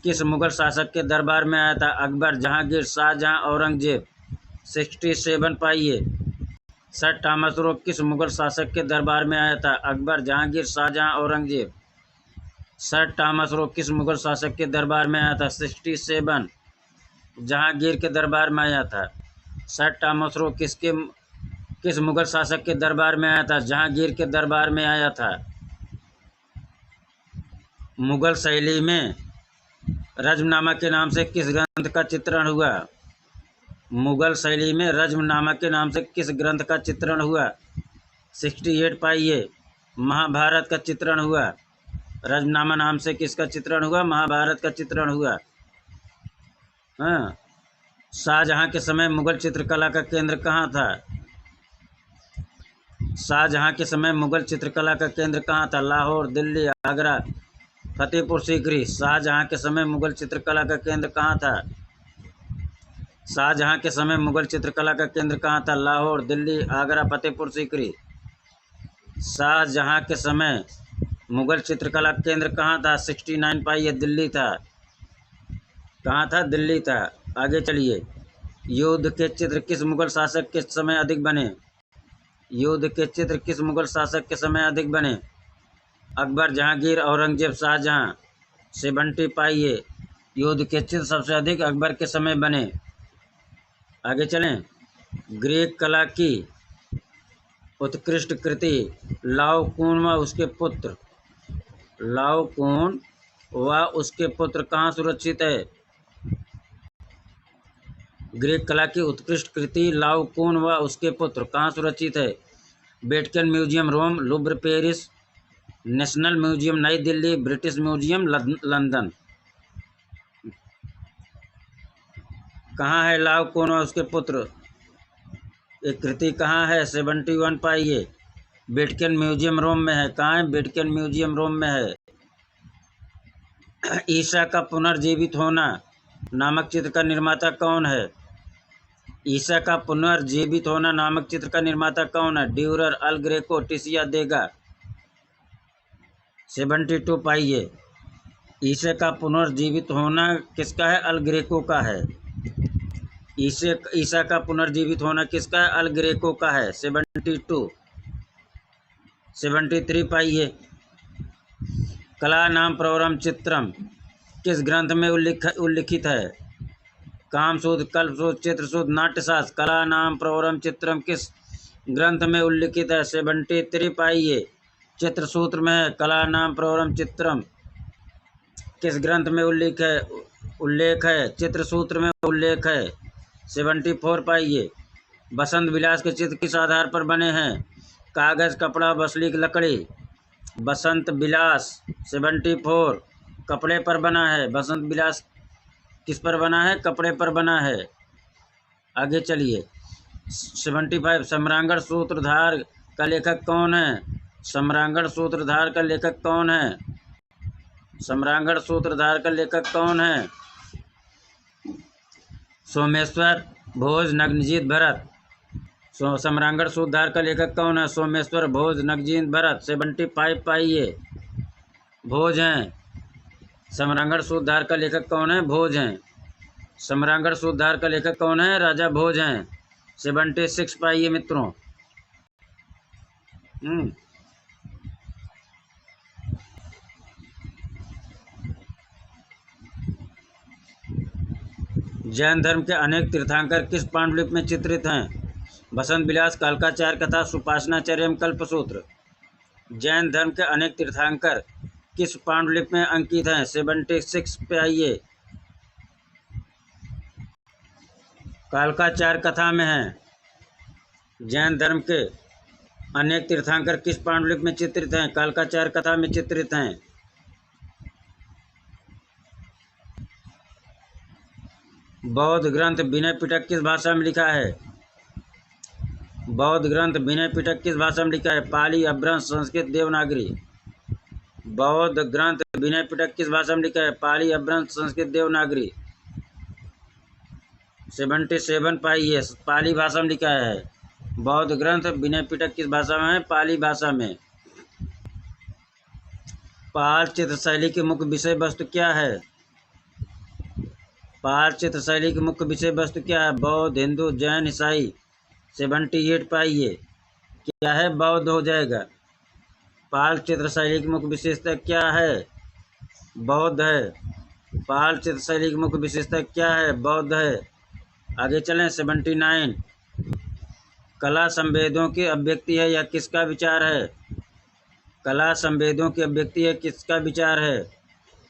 किस मुगल शासक के दरबार में आया था? अकबर, जहांगीर, शाहजहां, औरंगजेब। 67 पाइए। सर टॉमस रो किस मुगल शासक के दरबार में आया था? Akbar, Jahangir, Shahjahan, Aurangzeb. Sir Thomas Roe किस मुगल शासक के दरबार में आया था? 67 जहांगीर के दरबार में आया था। सर टॉमस रो किस मुगल शासक के दरबार में आया था? जहांगीर के दरबार में आया था। मुगल शैली में रज्मनामा के नाम से किस ग्रंथ का चित्रण हुआ? मुगल शैली में रज्मनामा के नाम से किस ग्रंथ का चित्रण हुआ? 68 पाइए। महाभारत का चित्रण हुआ। रज्मनामा नाम से किसका चित्रण हुआ? महाभारत का चित्रण हुआ। हाँ। शाहजहां के समय मुगल चित्रकला का केंद्र कहाँ था? शाहजहां के समय मुगल चित्रकला का केंद्र कहाँ था? लाहौर, दिल्ली, आगरा, फतेहपुर सीकरी। शाहजहां के समय मुगल चित्रकला का केंद्र कहाँ था? शाहजहां के समय मुगल चित्रकला का केंद्र कहाँ था? लाहौर, दिल्ली, आगरा, फतेहपुर सीकरी। शाहजहां के समय मुगल चित्रकला केंद्र कहाँ था? 69 पाइए। दिल्ली था। कहाँ था? दिल्ली था। आगे चलिए। युद्ध के चित्र किस मुगल शासक के समय अधिक बने? युद्ध के चित्र किस मुगल शासक के समय अधिक बने? अकबर, जहांगीर, औरंगजेब, शाहजहां। 70 पाइए। युद्ध के चित्र सबसे अधिक अकबर के समय बने। आगे चलें। ग्रीक कला की उत्कृष्ट कृति लाओकून व उसके पुत्र, लाओकून व उसके पुत्र कहाँ सुरक्षित है? ग्रीक कला की उत्कृष्ट कृति लाओकून व उसके पुत्र कहाँ सुरक्षित है? वेटिकन म्यूजियम रोम, लुव्र पेरिस, नेशनल म्यूजियम नई दिल्ली, ब्रिटिश म्यूजियम लंदन। कहाँ है लाओकून व उसके पुत्र? एक कृति कहाँ है? 71 पाइए। वेटिकन म्यूजियम रोम में है। कहाँ है? वेटिकन म्यूजियम रोम में है। ईसा का पुनर्जीवित होना नामक चित्र का निर्माता कौन है? ईसा का पुनर्जीवित होना नामक चित्र का निर्माता कौन है? ड्यूरर, अल ग्रेको, टिसिया देगा। 72 पाइए। ईसा का पुनर्जीवित होना किसका है? अल ग्रेको का है। ईसा का पुनर्जीवित होना किसका है? अल ग्रेको का है। 72। 73 पाइए। कला नाम प्रवरम चित्रम किस ग्रंथ में उल्लिखित है? कामसूत्र, कल्पसूत्र, चित्रसूत्र, नाट्यशास्त्र। कला नाम प्रवरम चित्रम किस ग्रंथ में उल्लिखित है? 73 पाइए। चित्रसूत्र में है। कला नाम प्रवरम चित्रम किस ग्रंथ में उल्लेख है? चित्रसूत्र में उल्लेख है। 74 पाइए। बसंत विलास के चित्र किस आधार पर बने हैं? कागज, कपड़ा, वसलीक, लकड़ी। बसंत विलास 74 कपड़े पर बना है। बसंत विलास किस पर बना है? कपड़े पर बना है। आगे चलिए। 75 सम्रांगण सूत्रधार का लेखक कौन है? सम्रांगण सूत्रधार का लेखक कौन है? सम्रांगण सूत्रधार का लेखक कौन है? सोमेश्वर, भोज, नग्नजीत, भरत। सम्रांगण सूत्रधार का लेखक कौन है? सोमेश्वर, भोज, नग्नजीत, भरत। 75 पाइए। भोज हैं। सम्रांगण सूत्रधार का लेखक कौन है? भोज हैं। सम्रांगण सूत्रधार का लेखक कौन है? राजा भोज हैं। 76 पाइए मित्रों। जैन धर्म के अनेक तीर्थंकर किस पांडुलिपि में चित्रित हैं? बसंत विलास, कालकाचार्य कथा, सुपासनाचर्यम, कल्पसूत्र। जैन धर्म के अनेक तीर्थंकर किस पांडुलिपि में अंकित हैं? 76 पे आइए। कालकाचार्य कथा में है। जैन धर्म के अनेक तीर्थंकर किस पांडुलिपि में चित्रित हैं? कालकाचार्य कथा में चित्रित हैं। बौद्ध ग्रंथ विनय पिटक किस भाषा में लिखा है? बौद्ध ग्रंथ विनय पिटक किस भाषा में लिखा है? पाली, अपभ्रंश, संस्कृत, देवनागरी। बौद्ध ग्रंथ विनय पिटक किस भाषा में लिखा है? पाली, अपभ्रंश, संस्कृत, देवनागरी। 77 पाइए, पाली भाषा में लिखा है। बौद्ध ग्रंथ विनय पिटक किस भाषा में है? पाली भाषा में। पाल चित्र शैली की मुख्य विषय वस्तु क्या है? पाल चित्र शैली की मुख्य विषय वस्तु क्या है? बौद्ध, हिंदू, जैन, ईसाई। 78 पाइए, क्या है? बौद्ध हो जाएगा। पाल चित्र शैली की मुख्य विशेषता क्या है? बौद्ध है। पाल चित्र शैली की मुख्य विशेषता क्या है? बौद्ध है। आगे चलें। 79 कला संवेदों की अभिव्यक्ति है या किसका विचार है? कला संवेदों की अभिव्यक्ति है, किसका विचार है?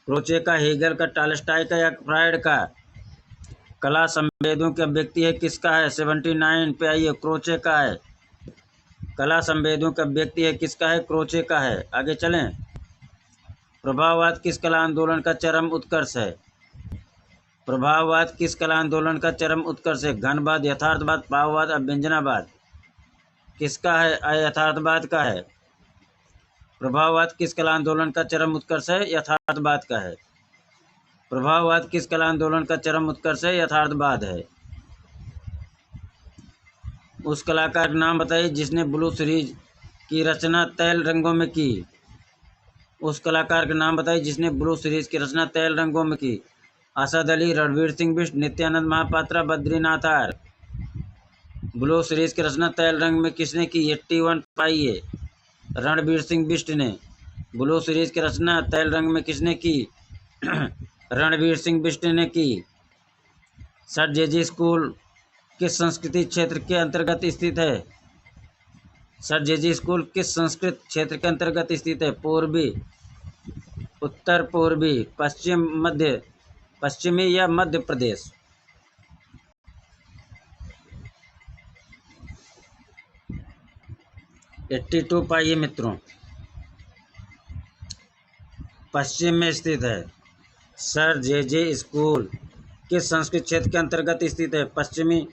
क्रोचे का, हेगल का, टॉलस्टॉय का या फ्रायड का? कला संवेदों की अभिव्यक्ति है, किसका है? 79 पे आइए, क्रोचे का है। कला संवेदों की अभिव्यक्ति है, किसका है? क्रोचे का है। आगे चलें। प्रभाववाद किस कला आंदोलन का चरम उत्कर्ष है? प्रभाववाद किस कला आंदोलन का चरम उत्कर्ष है? घनवाद, यथार्थवाद, भाववाद, अभ्यंजनावाद। किसका है? यथार्थवाद का है। प्रभाववाद किस कला आंदोलन का चरम उत्कर्ष है? यथार्थवाद का है। प्रभाववाद किस कला आंदोलन का चरम उत्कर्ष है? यथार्थवाद है। उस कलाकार का नाम बताइए जिसने ब्लू सीरीज की रचना तैल रंगों में की। उस कलाकार का नाम बताइए जिसने ब्लू सीरीज की रचना तैल रंगों में की। Asad Ali, Ranveer Singh Bisht, Nityanand Mahapatra, Badrinath R. Blue series की रचना तैल रंग में किसने की? 81 पाइए, रणवीर सिंह बिष्ट ने। ब्लू सीरीज की रचना तैल रंग में किसने की? रणवीर सिंह बिष्ट ने की। सर जेजी स्कूल किस संस्कृति क्षेत्र के अंतर्गत स्थित है? सर जेजी स्कूल किस संस्कृत क्षेत्र के अंतर्गत स्थित है? पूर्वी, उत्तर पूर्वी, पश्चिम, मध्य, पश्चिमी या मध्य प्रदेश? एट्टी टू पाइए मित्रों, पश्चिम में स्थित है। सर जेजे स्कूल किस संस्कृत क्षेत्र के अंतर्गत स्थित है? पश्चिमी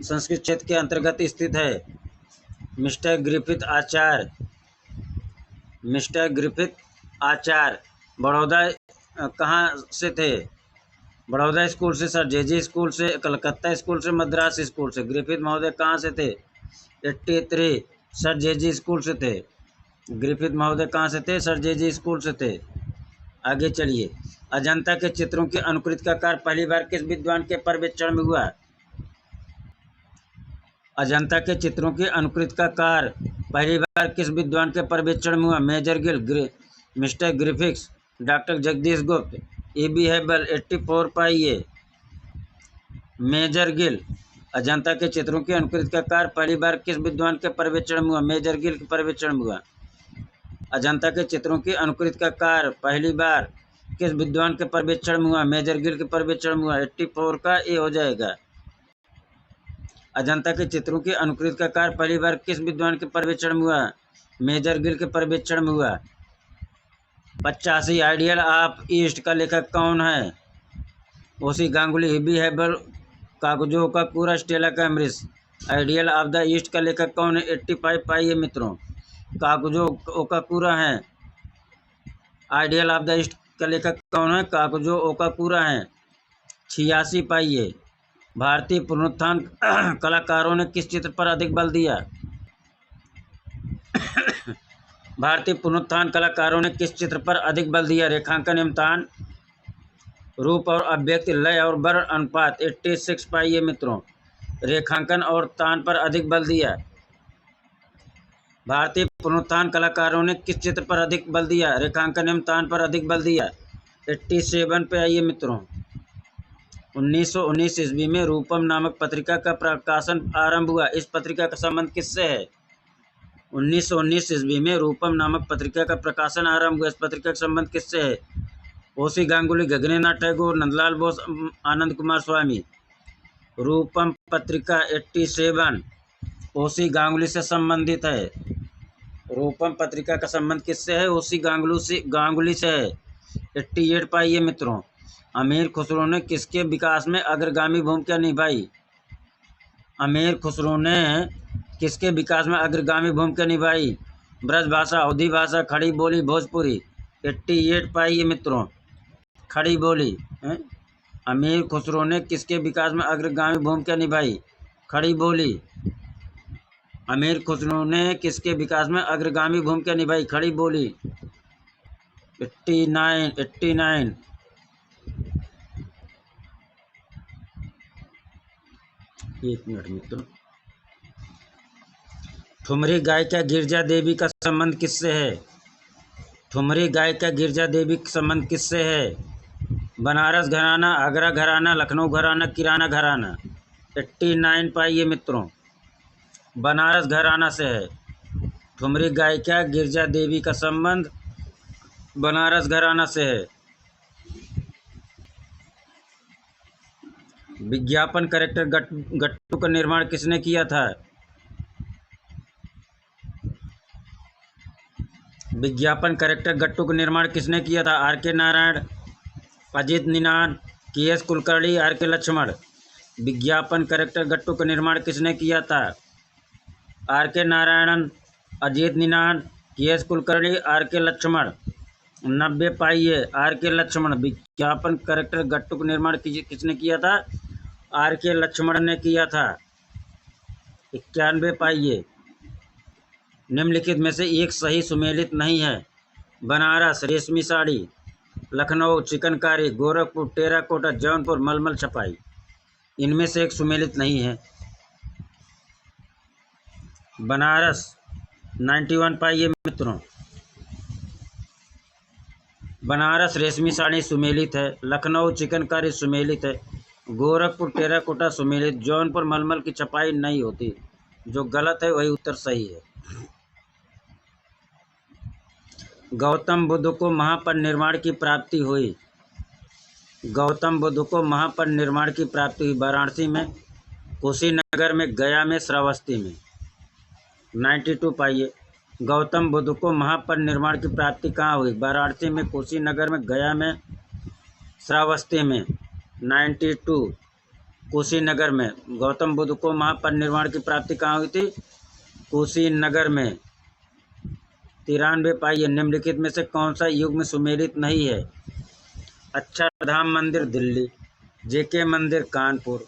संस्कृत क्षेत्र के अंतर्गत स्थित है। मिस्टर ग्रिफिथ आचार्य, मिस्टर ग्रिफिथ आचार्य बड़ौदा कहाँ से थे? बड़ौदा स्कूल से, सर जेजे स्कूल से, कलकत्ता स्कूल से, मद्रास स्कूल से। ग्रिफिथ महोदय कहाँ से थे? 83 सर जेजे स्कूल से थे। ग्रिफिथ महोदय कहाँ से थे? सर जेजे स्कूल से थे। आगे चलिए। अजंता के चित्रों की अनुकृति का कार्य पहली बार किस विद्वान के पर्यवेक्षण में हुआ? अजंता के चित्रों की अनुकृति का कार्य पहली बार किस विद्वान के पर्यवेक्षण में हुआ? Major Gill, mister Griffiths, doctor Jagdish Gupt, E.B. हेबल। 84 पाइए, मेजर गिल। अजंता के चित्रों की अनुकृति का कार्य पहली बार किस विद्वान के पर्यवेक्षण में हुआ? मेजर गिल के पर्यवेक्षण में हुआ। अजंता के चित्रों की अनुकृति का कार्य पहली बार किस विद्वान के पर्यवेक्षण में हुआ? मेजर गिल के पर्यवेक्षण में हुआ। 84 का ए हो जाएगा। अजंता के चित्रों की अनुकृति का कार्य पहली बार किस विद्वान के पर्यवेक्षण में हुआ? मेजर गिल के पर्यवेक्षण में हुआ। 85 आइडियल ऑफ ईस्ट का लेखक कौन है? ओसी गांगुली, E.B. हेबल, कागजो का पूरा, Stella Cambridge. Ideal of the east का लेखक कौन है? 85 पाइए मित्रों, कागजो का पूरा है। आइडियल ऑफ द ईस्ट का लेखक कौन है? कागजो ओका पूरा है। 86 पाइए। भारतीय पुनरुत्थान कलाकारों ने किस चित्र पर अधिक बल दिया? भारतीय पुनरुत्थान कलाकारों ने किस चित्र पर अधिक बल दिया? रेखांकन एवं तान, रूप और अभिव्यक्ति, लय और वर्ण अनुपात। 86 पाइए मित्रों, रेखांकन और तान पर अधिक बल दिया। भारतीय पुनरुत्थान कलाकारों ने किस चित्र पर अधिक बल दिया? रेखांकन एवं तान पर अधिक बल दिया। 87 पे आइए मित्रों। 1919 ईस्वी में रूपम नामक पत्रिका का प्रकाशन आरंभ हुआ। इस पत्रिका का संबंध किससे है? 1919 ईस्वी में रूपम नामक पत्रिका का प्रकाशन आरंभ हुआ। इस पत्रिका का संबंध किससे है? ओसी गांगुली, गगनेन्द्रनाथ टैगोर, नंदलाल बोस, आनंद कुमार स्वामी। रूपम पत्रिका 87 ओसी गांगुली से संबंधित है। रूपम पत्रिका का संबंध किससे है? ओसी गांगुली से है। 88 पाइए मित्रों। अमीर खुसरो ने किसके विकास में अग्रगामी भूमिका निभाई? अमीर खुसरो ने किसके विकास में अग्रगामी भूमिका निभाई? ब्रजभाषा, अवधी भाषा, खड़ी बोली, भोजपुरी। 88 पाइए मित्रों। खड़ी बोली। अमीर खुसरो ने किसके विकास में अग्रगामी भूमिका निभाई? खड़ी बोली। अमीर खुसरो ने किसके विकास में अग्रगामी भूमिका निभाई? खड़ी बोली। 89। एक मिनट मित्रों। ठुमरी गायिका गिरजा देवी का संबंध किससे है? ठुमरी गायिका गिरजा देवी का संबंध किससे है? बनारस घराना, आगरा घराना, लखनऊ घराना, किराना घराना। 89 पाइए मित्रों। बनारस घराना से है। ठुमरी गायिका गिरजा देवी का संबंध बनारस घराना से है। विज्ञापन कैरेक्टर गट्टू का निर्माण किसने किया था? विज्ञापन कैरेक्टर गट्टू का निर्माण किसने किया था? R K. Narayan, Ajit Ninad, KS. Kulkarni, R K. Lakshman. विज्ञापन कैरेक्टर गट्टू का निर्माण किसने किया था? R K. Narayanan, Ajit Ninad, KS. Kulkarni, R K. Lakshman. 90 पाइए। आर.के. लक्ष्मण। विज्ञापन कैरेक्टर गट्टू का निर्माण किसने किया था? आर.के. लक्ष्मण ने किया था। 91 पाइए। निम्नलिखित में से एक सही सुमेलित नहीं है। बनारस रेशमी साड़ी, लखनऊ चिकनकारी, गोरखपुर टेराकोटा, जौनपुर मलमल छपाई। इनमें से एक सुमेलित नहीं है। बनारस 91 पाइए मित्रों। बनारस रेशमी साड़ी सुमेलित है। लखनऊ चिकनकारी सुमेलित है। गोरखपुर टेराकोटा सुमेलित। जौनपुर मलमल की छपाई नहीं होती। जो गलत है वही उत्तर सही है। गौतम बुद्ध को महापरिनिर्वाण की प्राप्ति हुई। गौतम बुद्ध को महापरिनिर्वाण की प्राप्ति हुई वाराणसी में, कुशीनगर में, गया में, श्रावस्ती में। 92 पाइए। गौतम बुद्ध को महापरिनिर्वाण की प्राप्ति कहाँ हुई? वाराणसी में, कुशीनगर में, गया में, श्रावस्ती में। 92 कुशीनगर में। गौतम बुद्ध को महापरिनिर्वाण की प्राप्ति कहाँ हुई थी? कुशीनगर में। 93 पाइए। निम्नलिखित में से कौन सा युग में सुमेलित नहीं है? अक्षरधाम मंदिर दिल्ली, जेके मंदिर कानपुर,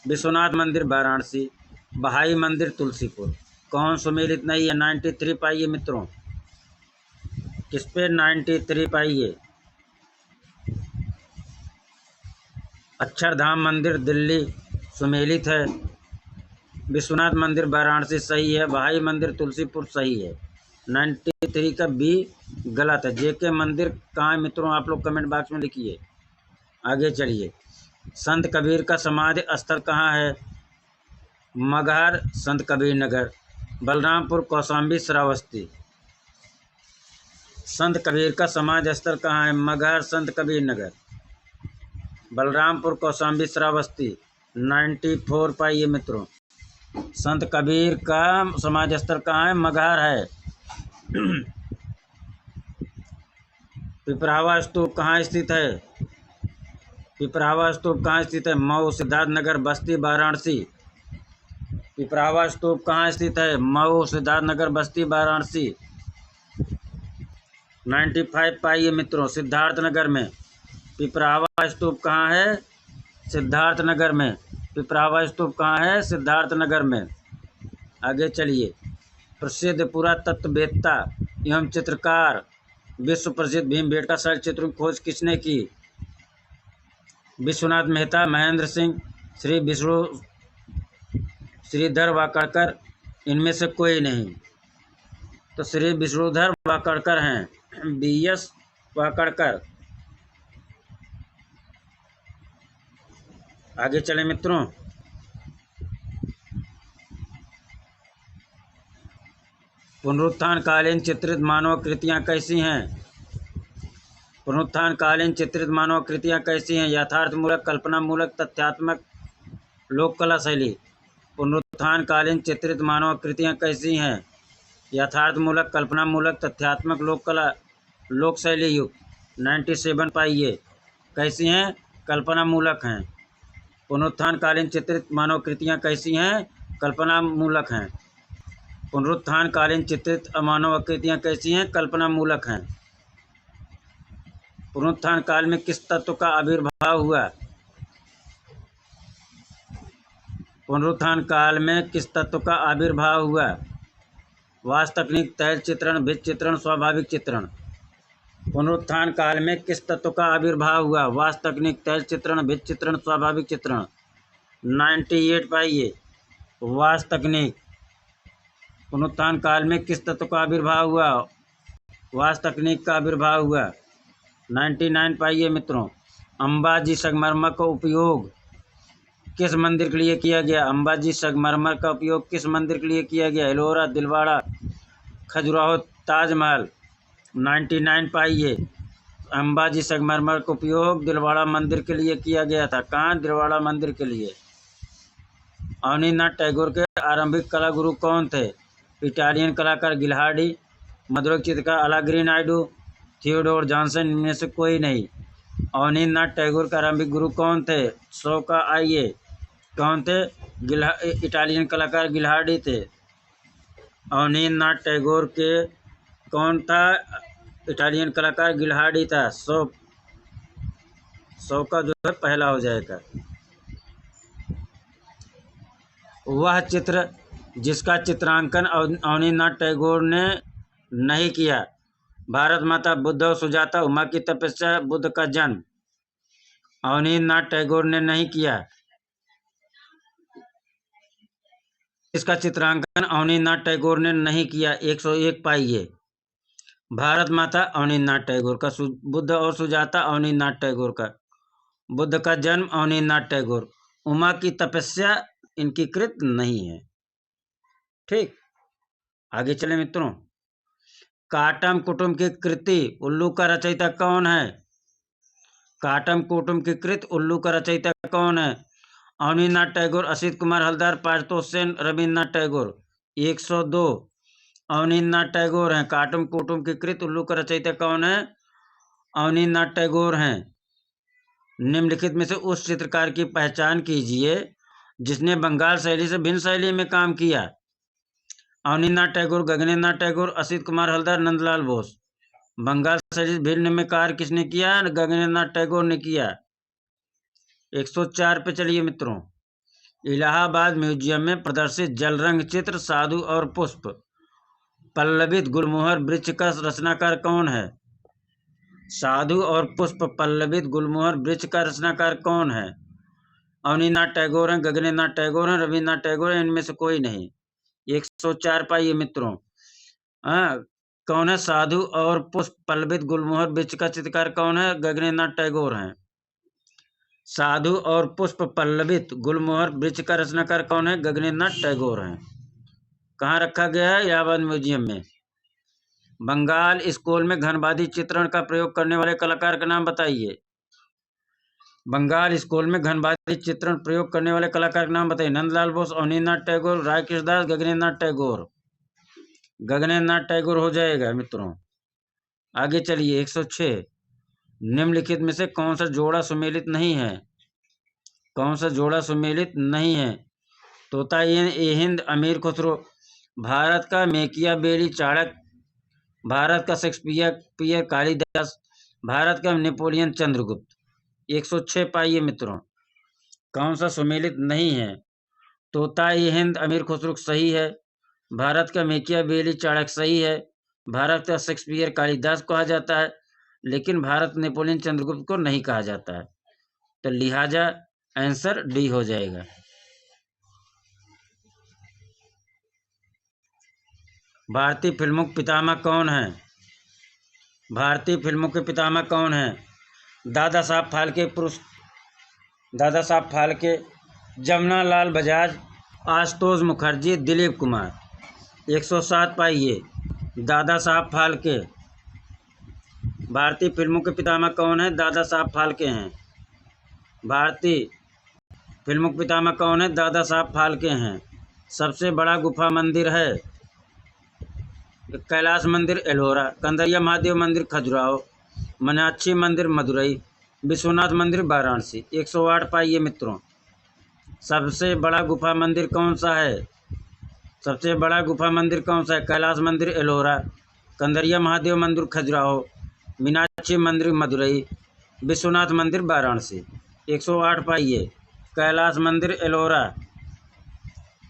विश्वनाथ मंदिर वाराणसी, बहाई मंदिर तुलसीपुर। कौन सुमेलित नहीं है? 93 पाइए मित्रों। किस पे? 93 पाइए। अक्षरधाम मंदिर दिल्ली सुमेलित है। विश्वनाथ मंदिर वाराणसी सही है। बहाई मंदिर तुलसीपुर सही है। 93 का बी गलत है। जेके मंदिर कहाँ है मित्रों? आप लोग कमेंट बॉक्स में लिखिए। आगे चलिए। संत कबीर का समाधि स्थल कहाँ है? मगहर, संत कबीर नगर, बलरामपुर, कौशाम्बी, श्रावस्ती। संत कबीर का समाधि स्थल कहाँ है? मगहर, संत कबीर नगर, बलरामपुर, कौशाम्बी, श्रावस्ती। 94 पाइए मित्रों। संत कबीर का समाधि स्थल कहाँ है? मगहर है। पिपरावा स्तूप कहाँ स्थित है? पिपरावा स्तूप कहाँ स्थित है? मऊ, सिद्धार्थनगर, बस्ती, वाराणसी। पिपरावा स्तूप कहाँ स्थित है? मऊ, सिद्धार्थनगर, बस्ती, वाराणसी। 95 पाइए मित्रों। सिद्धार्थनगर में। पिपरावा स्तूप कहाँ है? सिद्धार्थनगर में। पिपरावा स्तूप कहाँ है? सिद्धार्थनगर में। आगे चलिए। प्रसिद्ध पुरातत्ववेत्ता एवं चित्रकार विश्व प्रसिद्ध भीमबेटका शैल चित्रों की खोज किसने की? विश्वनाथ मेहता, महेंद्र सिंह, श्री विष्णु, श्रीधर वाकड़कर। इनमें से कोई नहीं। तो श्री विष्णुधर वाकड़कर हैं। BS वाकड़कर। आगे चले मित्रों। पुनरुत्थान कालीन चित्रित मानव कृतियाँ कैसी हैं? पुनरुत्थान कालीन चित्रित मानव कृतियाँ कैसी हैं? यथार्थमूलक, कल्पनामूलक, तथ्यात्मक, लोक कला शैली। पुनरुत्थान कालीन चित्रित मानव कृतियाँ कैसी हैं? यथार्थमूलक, कल्पनामूलक, तथ्यात्मक, लोक शैली युक्त। 97 पाइए। कैसी हैं? कल्पनामूलक हैं। पुनरुत्थान कालीन चित्रित मानव कृतियाँ कैसी हैं? कल्पनामूलक हैं। पुनरुत्थान कालीन चित्रित मानव आकृतियाँ कैसी हैं? कल्पनामूलक हैं। पुनरुत्थान काल में किस तत्व का आविर्भाव हुआ? पुनरुत्थान काल में किस तत्व का आविर्भाव हुआ? वास्तव तकनीक, तैल चित्रण, भित्ति चित्रण, स्वाभाविक चित्रण। पुनरुत्थान काल में किस तत्व का आविर्भाव हुआ? वास्तव तकनीक, तैल चित्रण, भित्ति चित्रण, स्वाभाविक चित्रण। 98 पाइए। वास्तव तकनीक। पुनरुत्थान काल में किस तत्व का आविर्भाव हुआ? वास्तव तकनीक का आविर्भाव हुआ। 99 पाइए मित्रों। अंबाजी संगमरमर का उपयोग किस मंदिर के लिए किया गया? अंबाजी संगमरमर का उपयोग किस मंदिर के लिए किया गया? एलोरा, दिलवाड़ा, खजुराहो, ताजमहल। 99 पाइए। अंबाजी संगमरमर का उपयोग दिलवाड़ा मंदिर के लिए किया गया था। कहाँ? दिलवाड़ा मंदिर के लिए। अवनींद्रनाथ टैगोर के आरंभिक कला गुरु कौन थे? इटालियन कलाकार गिल्हार्डी, मधुरक चित्रकार अलागिरी नायडू, थियोडोर जॉनसन। इनमें से कोई नहीं। अवनींद्रनाथ टैगोर के आरंभिक गुरु कौन थे? 100 का आइए। कौन थे? इटालियन कलाकार गिल्हार्डी थे। अवनींद्रनाथ टैगोर के कौन था? इटालियन कलाकार गिल्हार्डी था। 100 का जो है पहला हो जाएगा। वह चित्र जिसका चित्रांकन अवनींद्रनाथ टैगोर ने नहीं किया। भारत माता, बुद्ध और सुजाता, उमा की तपस्या, बुद्ध का जन्म। अवनींद्रनाथ टैगोर ने नहीं किया। इसका चित्रांकन अवनींद्रनाथ टैगोर ने नहीं किया। 101 पाइए। भारत माता अवनींद्रनाथ टैगोर का, बुद्ध और सुजाता अवनींद्रनाथ टैगोर का, बुद्ध का जन्म अवनींद्रनाथ टैगोर, उमा की तपस्या इनकी कृत नहीं है। ठीक, आगे चले मित्रों। काटम कुटुम की कृति उल्लू का रचयिता कौन है? काटम कुटुम की कृत उल्लू का रचयिता कौन है? अवनींद्रनाथ टैगोर, असित कुमार हलदर, पाशुतोष सेन, रविन्द्रनाथ टैगोर। 102 अवनींद्रनाथ टैगोर हैं। काटम कुटुम की कृत उल्लू का रचयिता कौन है? अवनींद्रनाथ टैगोर हैं। निम्नलिखित में से उस चित्रकार की पहचान कीजिए जिसने बंगाल शैली से भिन्न शैली में काम किया। अवनींद्रनाथ टैगोर, गगनेन्द्रनाथ टैगोर, असित कुमार हलदर, नंदलाल बोस। बंगाल शैली से भिन्न में कार्य किसने किया? गगनेन्द्रनाथ टैगोर ने किया। 104 पे चलिए मित्रों। इलाहाबाद म्यूजियम में प्रदर्शित जलरंग चित्र साधु और पुष्प पल्लवित गुलमोहर वृक्ष का रचनाकार कौन है? साधु और पुष्प पल्लवित गुलमोहर वृक्ष का रचनाकार कौन है? अवनींद्रनाथ टैगोर हैं, गगनेन्द्रनाथ टैगोर हैं, रविन्द्रनाथ टैगोर हैं। इनमें से कोई नहीं। 104 पाइए मित्रों। कौन है साधु और पुष्प पल्लवित गुलमोहर वृक्ष का चित्रकार? कौन है? गगनेन्द्रनाथ टैगोर हैं। साधु और पुष्प पल्लवित गुलमोहर वृक्ष का रचनाकार कौन है? गगनेन्द्रनाथ टैगोर हैं। कहाँ रखा गया है? इलाहाबाद म्यूजियम में। बंगाल स्कूल में घनवादी चित्रण का प्रयोग करने वाले कलाकार का नाम बताइए। बंगाल स्कूल में घनवादी चित्रण प्रयोग करने वाले कलाकार का नाम बताइए। नंदलाल बोस, अवनींद्रनाथ टैगोर, राय कृष्णदास, गगनेन्द्रनाथ टैगोर। गगनेन्द्रनाथ टैगोर हो जाएगा मित्रों। आगे चलिए। 106 निम्नलिखित में से कौन सा जोड़ा सुमेलित नहीं है? कौन सा जोड़ा सुमेलित नहीं है? तोता ए हिंद, अमीर खुसरो, भारत का मेकियावेली चाणक्य, भारत का शेक्सपियर कालिदास, भारत का नेपोलियन चंद्रगुप्त। 106 पाइए मित्रों। कौन सा सुमेलित नहीं है? तोता ए हिंद, अमीर खुसरो सही है। भारत का मेकियावेली चाणक्य सही है। भारत का शेक्सपियर कालिदास कहा जाता है, लेकिन भारत नेपोलियन चंद्रगुप्त को नहीं कहा जाता है। तो लिहाजा आंसर डी हो जाएगा। भारतीय फिल्मों के पितामह कौन है? भारतीय फिल्मों के पितामह कौन है? दादा साहब फाल्के दादा साहब फाल्के, जमुना लाल बजाज, आशुतोष मुखर्जी, दिलीप कुमार। 107 पाइए। दादा साहब फाल्के। भारतीय फिल्मों के पितामह कौन है? दादा साहब फाल्के हैं। भारतीय फिल्मों के पितामह कौन है? दादा साहब फाल्के हैं। सबसे बड़ा गुफा मंदिर है कैलाश मंदिर एलोरा, कंदरिया महादेव मंदिर खजुराहो, मीनाक्षी मंदिर मदुरई, विश्वनाथ मंदिर वाराणसी। 108 पाइए मित्रों। सबसे बड़ा गुफा मंदिर कौन सा है? सबसे बड़ा गुफा मंदिर कौन सा है? कैलाश मंदिर एलोरा, कंदरिया महादेव मंदिर खजुराहो, मीनाक्षी मंदिर मदुरई, विश्वनाथ मंदिर वाराणसी। 108 पाइए। कैलाश मंदिर एलोरा।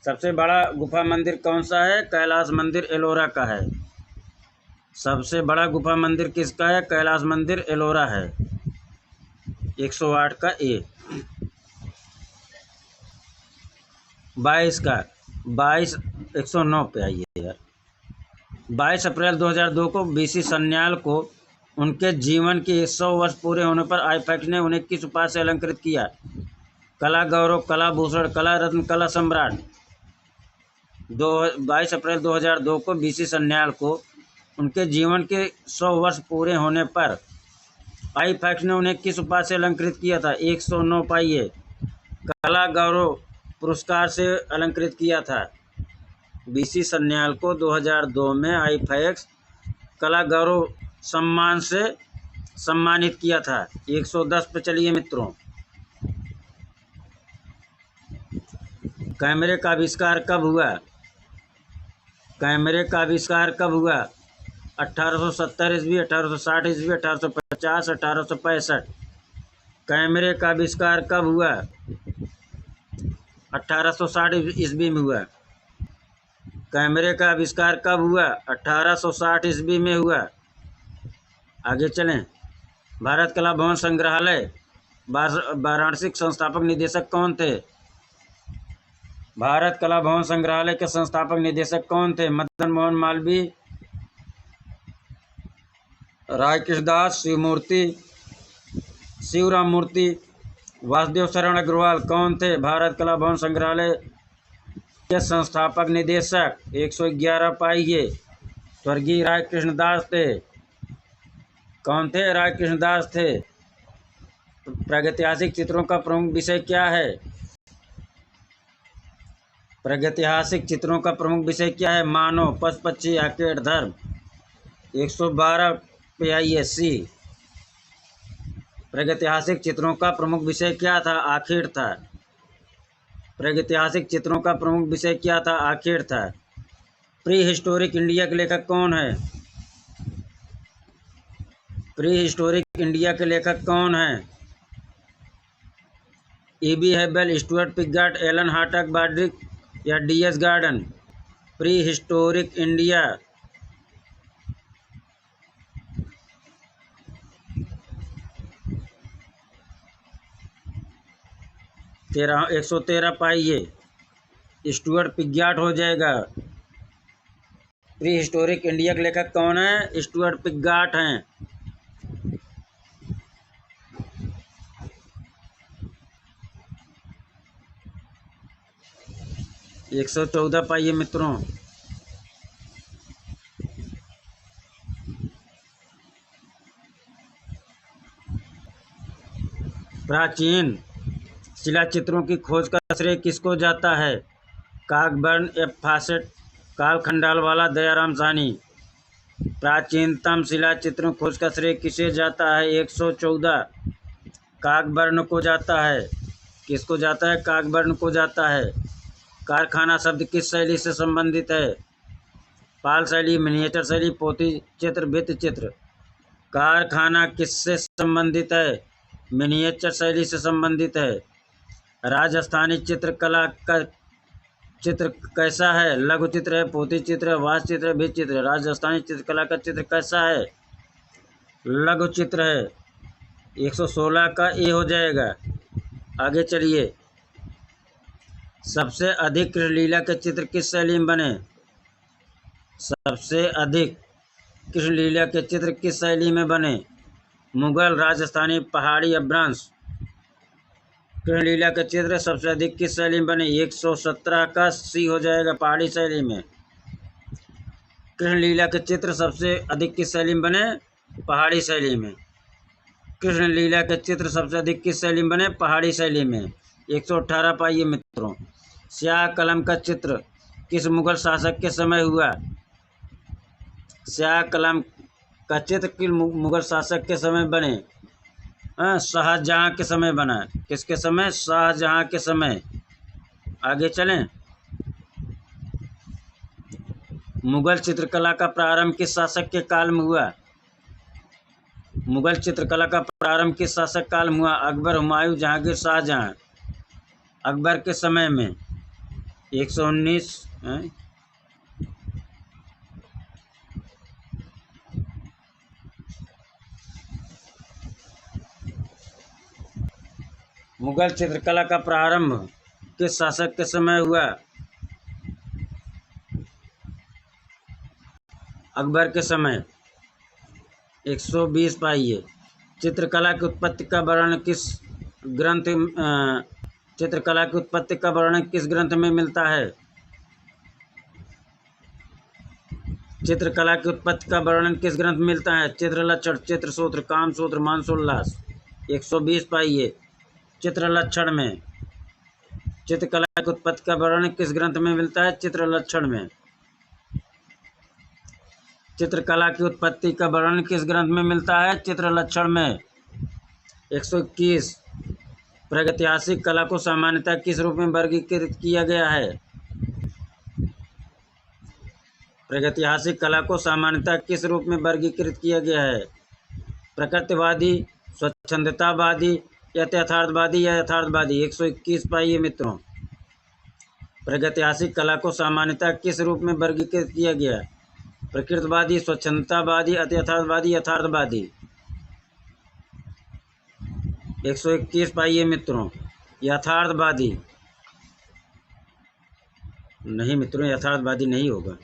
सबसे बड़ा गुफा मंदिर कौन सा है? कैलाश मंदिर एलोरा का है। सबसे बड़ा गुफा मंदिर किसका है? कैलाश मंदिर एलोरा है। 108 का ए। 22 का 22 109 पे आइए यार। 22 अप्रैल 2002 को बीसी सन्याल को उनके जीवन के 100 वर्ष पूरे होने पर आईपैक ने उन्हें किस उपाधि से अलंकृत किया? कला गौरव, कला भूषण, कला रत्न, कला सम्राट। 22 अप्रैल 2002 को बीसी सन्याल को उनके जीवन के 100 वर्ष पूरे होने पर आईपैक ने उन्हें किस उपाधि से अलंकृत किया था? 109 पाइए। कला गौरव पुरस्कार से अलंकृत किया था। बीसी सन्याल को 2002 में आईपैक्स कला गौरव सम्मान से सम्मानित किया था। 110 पे चलिए मित्रों। कैमरे का आविष्कार कब हुआ? कैमरे का आविष्कार कब हुआ? 1870 ईस्वी, 1860 ईस्वी, 1850, 1865। कैमरे का आविष्कार कब हुआ? 1860 ईस्वी में हुआ। कैमरे का आविष्कार कब हुआ? 1860 ईस्वी में हुआ। आगे चलें। भारत कला भवन संग्रहालय वाराणसी के संस्थापक निदेशक कौन थे? भारत कला भवन संग्रहालय के संस्थापक निदेशक कौन थे? मदन मोहन मालवीय, राय कृष्णदास, शिवराम मूर्ति, वासुदेव शरण अग्रवाल कौन थे भारत कला भवन संग्रहालय के संस्थापक निदेशक? 111 पाइए। स्वर्गीय राय कृष्णदास थे। कौन थे? राय कृष्णदास थे। प्रागैतिहासिक चित्रों का प्रमुख विषय क्या है? प्रागैतिहासिक चित्रों का प्रमुख विषय क्या है? मानव, पशु पक्षी, आखेट, धर्म। 112 पे आइए सी। प्रागैतिहासिक चित्रों का प्रमुख विषय क्या था? आखेट था। प्रागैतिहासिक चित्रों का प्रमुख विषय क्या था? आखेट था। प्री हिस्टोरिक इंडिया के लेखक कौन है? प्री हिस्टोरिक इंडिया के लेखक कौन हैं? E.B. हेबल, स्टुअर्ट पिगॉट, एलन हार्टग बार्ड्रिक या D.S. Garden. Pre historic India. तेरह 113 पाइए। स्टुअर्ट पिगॉट हो जाएगा। प्री हिस्टोरिक इंडिया के लेखक कौन है? स्टुअर्ट पिगॉट हैं। 114 पाइए मित्रों। प्राचीन शिलाचित्रों की खोज का श्रेय किसको जाता है? काकबर्न, एफ फॉसेट, काल खंडालवाला, दयाराम साहनी। प्राचीनतम शिलाचित्रों की खोज का श्रेय किसे जाता है? 114 काकबर्न को जाता है। किसको जाता है? काकबर्न को जाता है। कारखाना शब्द किस शैली से संबंधित है? पाल शैली, मिनिएचर शैली, पोथी चित्र, भित्ति चित्र। कारखाना किससे संबंधित है? मिनिएचर शैली से संबंधित है। राजस्थानी चित्रकला का चित्र कैसा है? लघु चित्र है, पोथी चित्र है, वास्तु चित्र है, भित्ति चित्र है। राजस्थानी चित्रकला का चित्र कैसा है? लघु चित्र है। 116 का ए हो जाएगा। आगे चलिए। सबसे अधिक कृष्णलीला के चित्र किस शैली में बने? सबसे अधिक कृष्णलीला के चित्र किस शैली में बने? मुगल, राजस्थानी, पहाड़ी, अपभ्रंश। कृष्ण लीला के चित्र सबसे अधिक किस शैली में बने? 117 का सी हो जाएगा, पहाड़ी शैली में। कृष्ण लीला के चित्र सबसे अधिक किस शैली में बने? पहाड़ी शैली में। कृष्ण लीला के चित्र सबसे अधिक किस शैली में बने? पहाड़ी शैली में। 118 पाइए मित्रों। स्याह कलम का चित्र किस मुगल शासक के समय हुआ? स्याह कलम का चित्र किस मुगल शासक के समय बने? शाहजहां के समय बना। किसके समय? शाहजहां के समय। आगे चलें। मुगल चित्रकला का प्रारंभ किस शासक के काल में हुआ? मुगल चित्रकला का प्रारंभ किस शासक काल में हुआ? अकबर, हुमायूं, जहांगीर, शाहजहां। अकबर के समय में। 119। मुगल चित्रकला का प्रारंभ किस शासक के समय हुआ? अकबर के समय। 120 पाइए। चित्रकला की उत्पत्ति का वर्णन किस ग्रंथ चित्रकला की उत्पत्ति का वर्णन किस ग्रंथ में मिलता है? चित्रकला की उत्पत्ति का वर्णन किस ग्रंथ में मिलता है? चित्रलक्षण, चित्रसूत्र, कामसूत्र, मानसोल्लास। 120 पाइए। चित्रलक्षण में। चित्रकला की उत्पत्ति का वर्णन किस ग्रंथ में मिलता है? चित्रलक्षण में। चित्रकला की उत्पत्ति का वर्णन किस ग्रंथ में मिलता है? चित्रलक्षण में। 121। प्रागैतिहासिक कला को सामान्यतः किस रूप में वर्गीकृत किया गया है? प्रागैतिहासिक कला को सामान्यतः किस रूप में वर्गीकृत किया गया है? प्रकृतिवादी, स्वच्छंदतावादी, यथार्थवादी या यथार्थवादी। 121 पाइए मित्रों। प्रागैतिहासिक कला को सामान्यतः किस रूप में वर्गीकृत किया गया? प्रकृतिवादी, स्वच्छंदतावादी, यथार्थवादी, यथार्थवादी। 121 पाइए मित्रों। यथार्थवादी। नहीं मित्रों, यथार्थवादी नहीं होगा।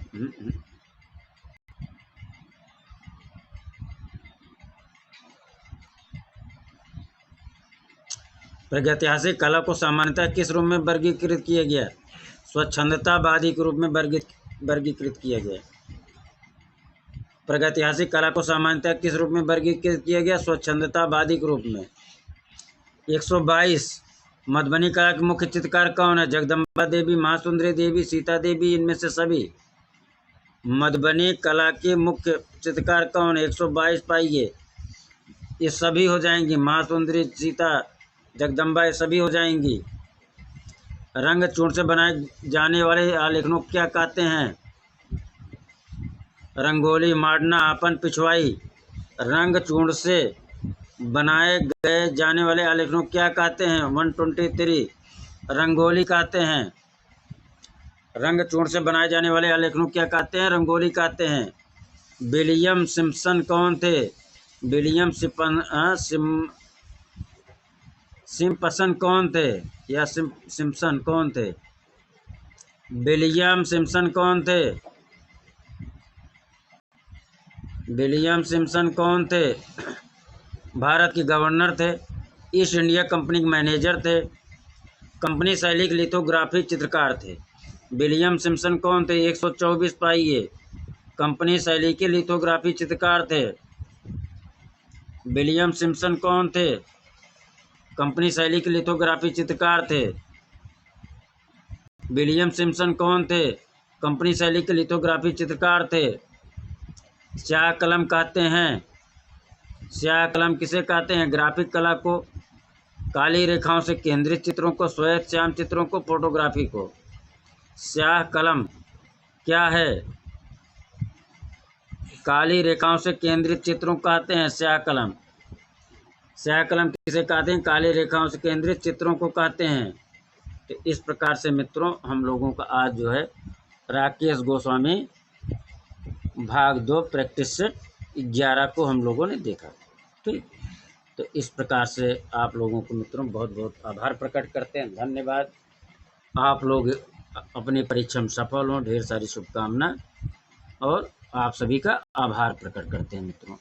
प्रागैतिहासिक कला को सामान्यतः किस रूप में वर्गीकृत किया गया? स्वच्छंदतावादी के रूप में वर्गीकृत किया गया। प्रागैतिहासिक कला को सामान्यतः किस रूप में वर्गीकृत किया गया? स्वच्छंदतावादी के रूप में। 122। मधुबनी कला के मुख्य चित्रकार कौन है? जगदम्बा देवी, महासुंदरी देवी, सीता देवी, इनमें से सभी। मधुबनी कला के मुख्य चित्रकार कौन है? 122 पाइए। ये सभी हो जाएंगी। महासुंदरी, सीता, जगदम्बा, ये सभी हो जाएंगी। रंग चूर्ण से बनाए जाने वाले आलेखनों को क्या कहते हैं? रंगोली, मांडना, आपन, पिछवाई। रंग चूर्ण से बनाए गए जाने वाले आलेखनों को क्या कहते हैं? 123 रंगोली कहते हैं। रंग चूर्ण से बनाए जाने वाले आलेखनों को क्या कहते हैं? रंगोली कहते हैं। विलियम सिम्पसन कौन थे? विलियम सिम्पसन कौन थे या सिम्पसन कौन थे? विलियम सिम्पसन कौन थे? विलियम सिम्पसन कौन थे? भारत के गवर्नर थे। ईस्ट इंडिया कंपनी के मैनेजर थे। कंपनी शैली के लिथोग्राफी चित्रकार थे। विलियम सिम्पसन कौन थे? 124 पाइए। कंपनी शैली के लिथोग्राफी चित्रकार थे। विलियम सिम्पसन कौन थे? कंपनी शैली के लिथोग्राफी चित्रकार थे। विलियम सिम्पसन कौन थे? कंपनी शैली के लिथोग्राफी चित्रकार थे। स्याह कलम कहते हैं। स्याह कलम किसे कहते हैं? ग्राफिक कला को, काली रेखाओं से केंद्रित चित्रों को, श्वेत श्याम चित्रों को, फोटोग्राफी को। स्याह कलम क्या है? काली रेखाओं से केंद्रित चित्रों को कहते हैं स्याह कलम। स्याह कलम किसे कहते हैं? काली रेखाओं से केंद्रित चित्रों को कहते हैं। तो इस प्रकार से मित्रों हम लोगों का आज जो है राकेश गोस्वामी भाग 2 प्रैक्टिस सेट 11 को हम लोगों ने देखा। ठीक, तो इस प्रकार से आप लोगों को मित्रों बहुत बहुत आभार प्रकट करते हैं। धन्यवाद। आप लोग अपनी परीक्षा में सफल हों, ढेर सारी शुभकामना और आप सभी का आभार प्रकट करते हैं मित्रों।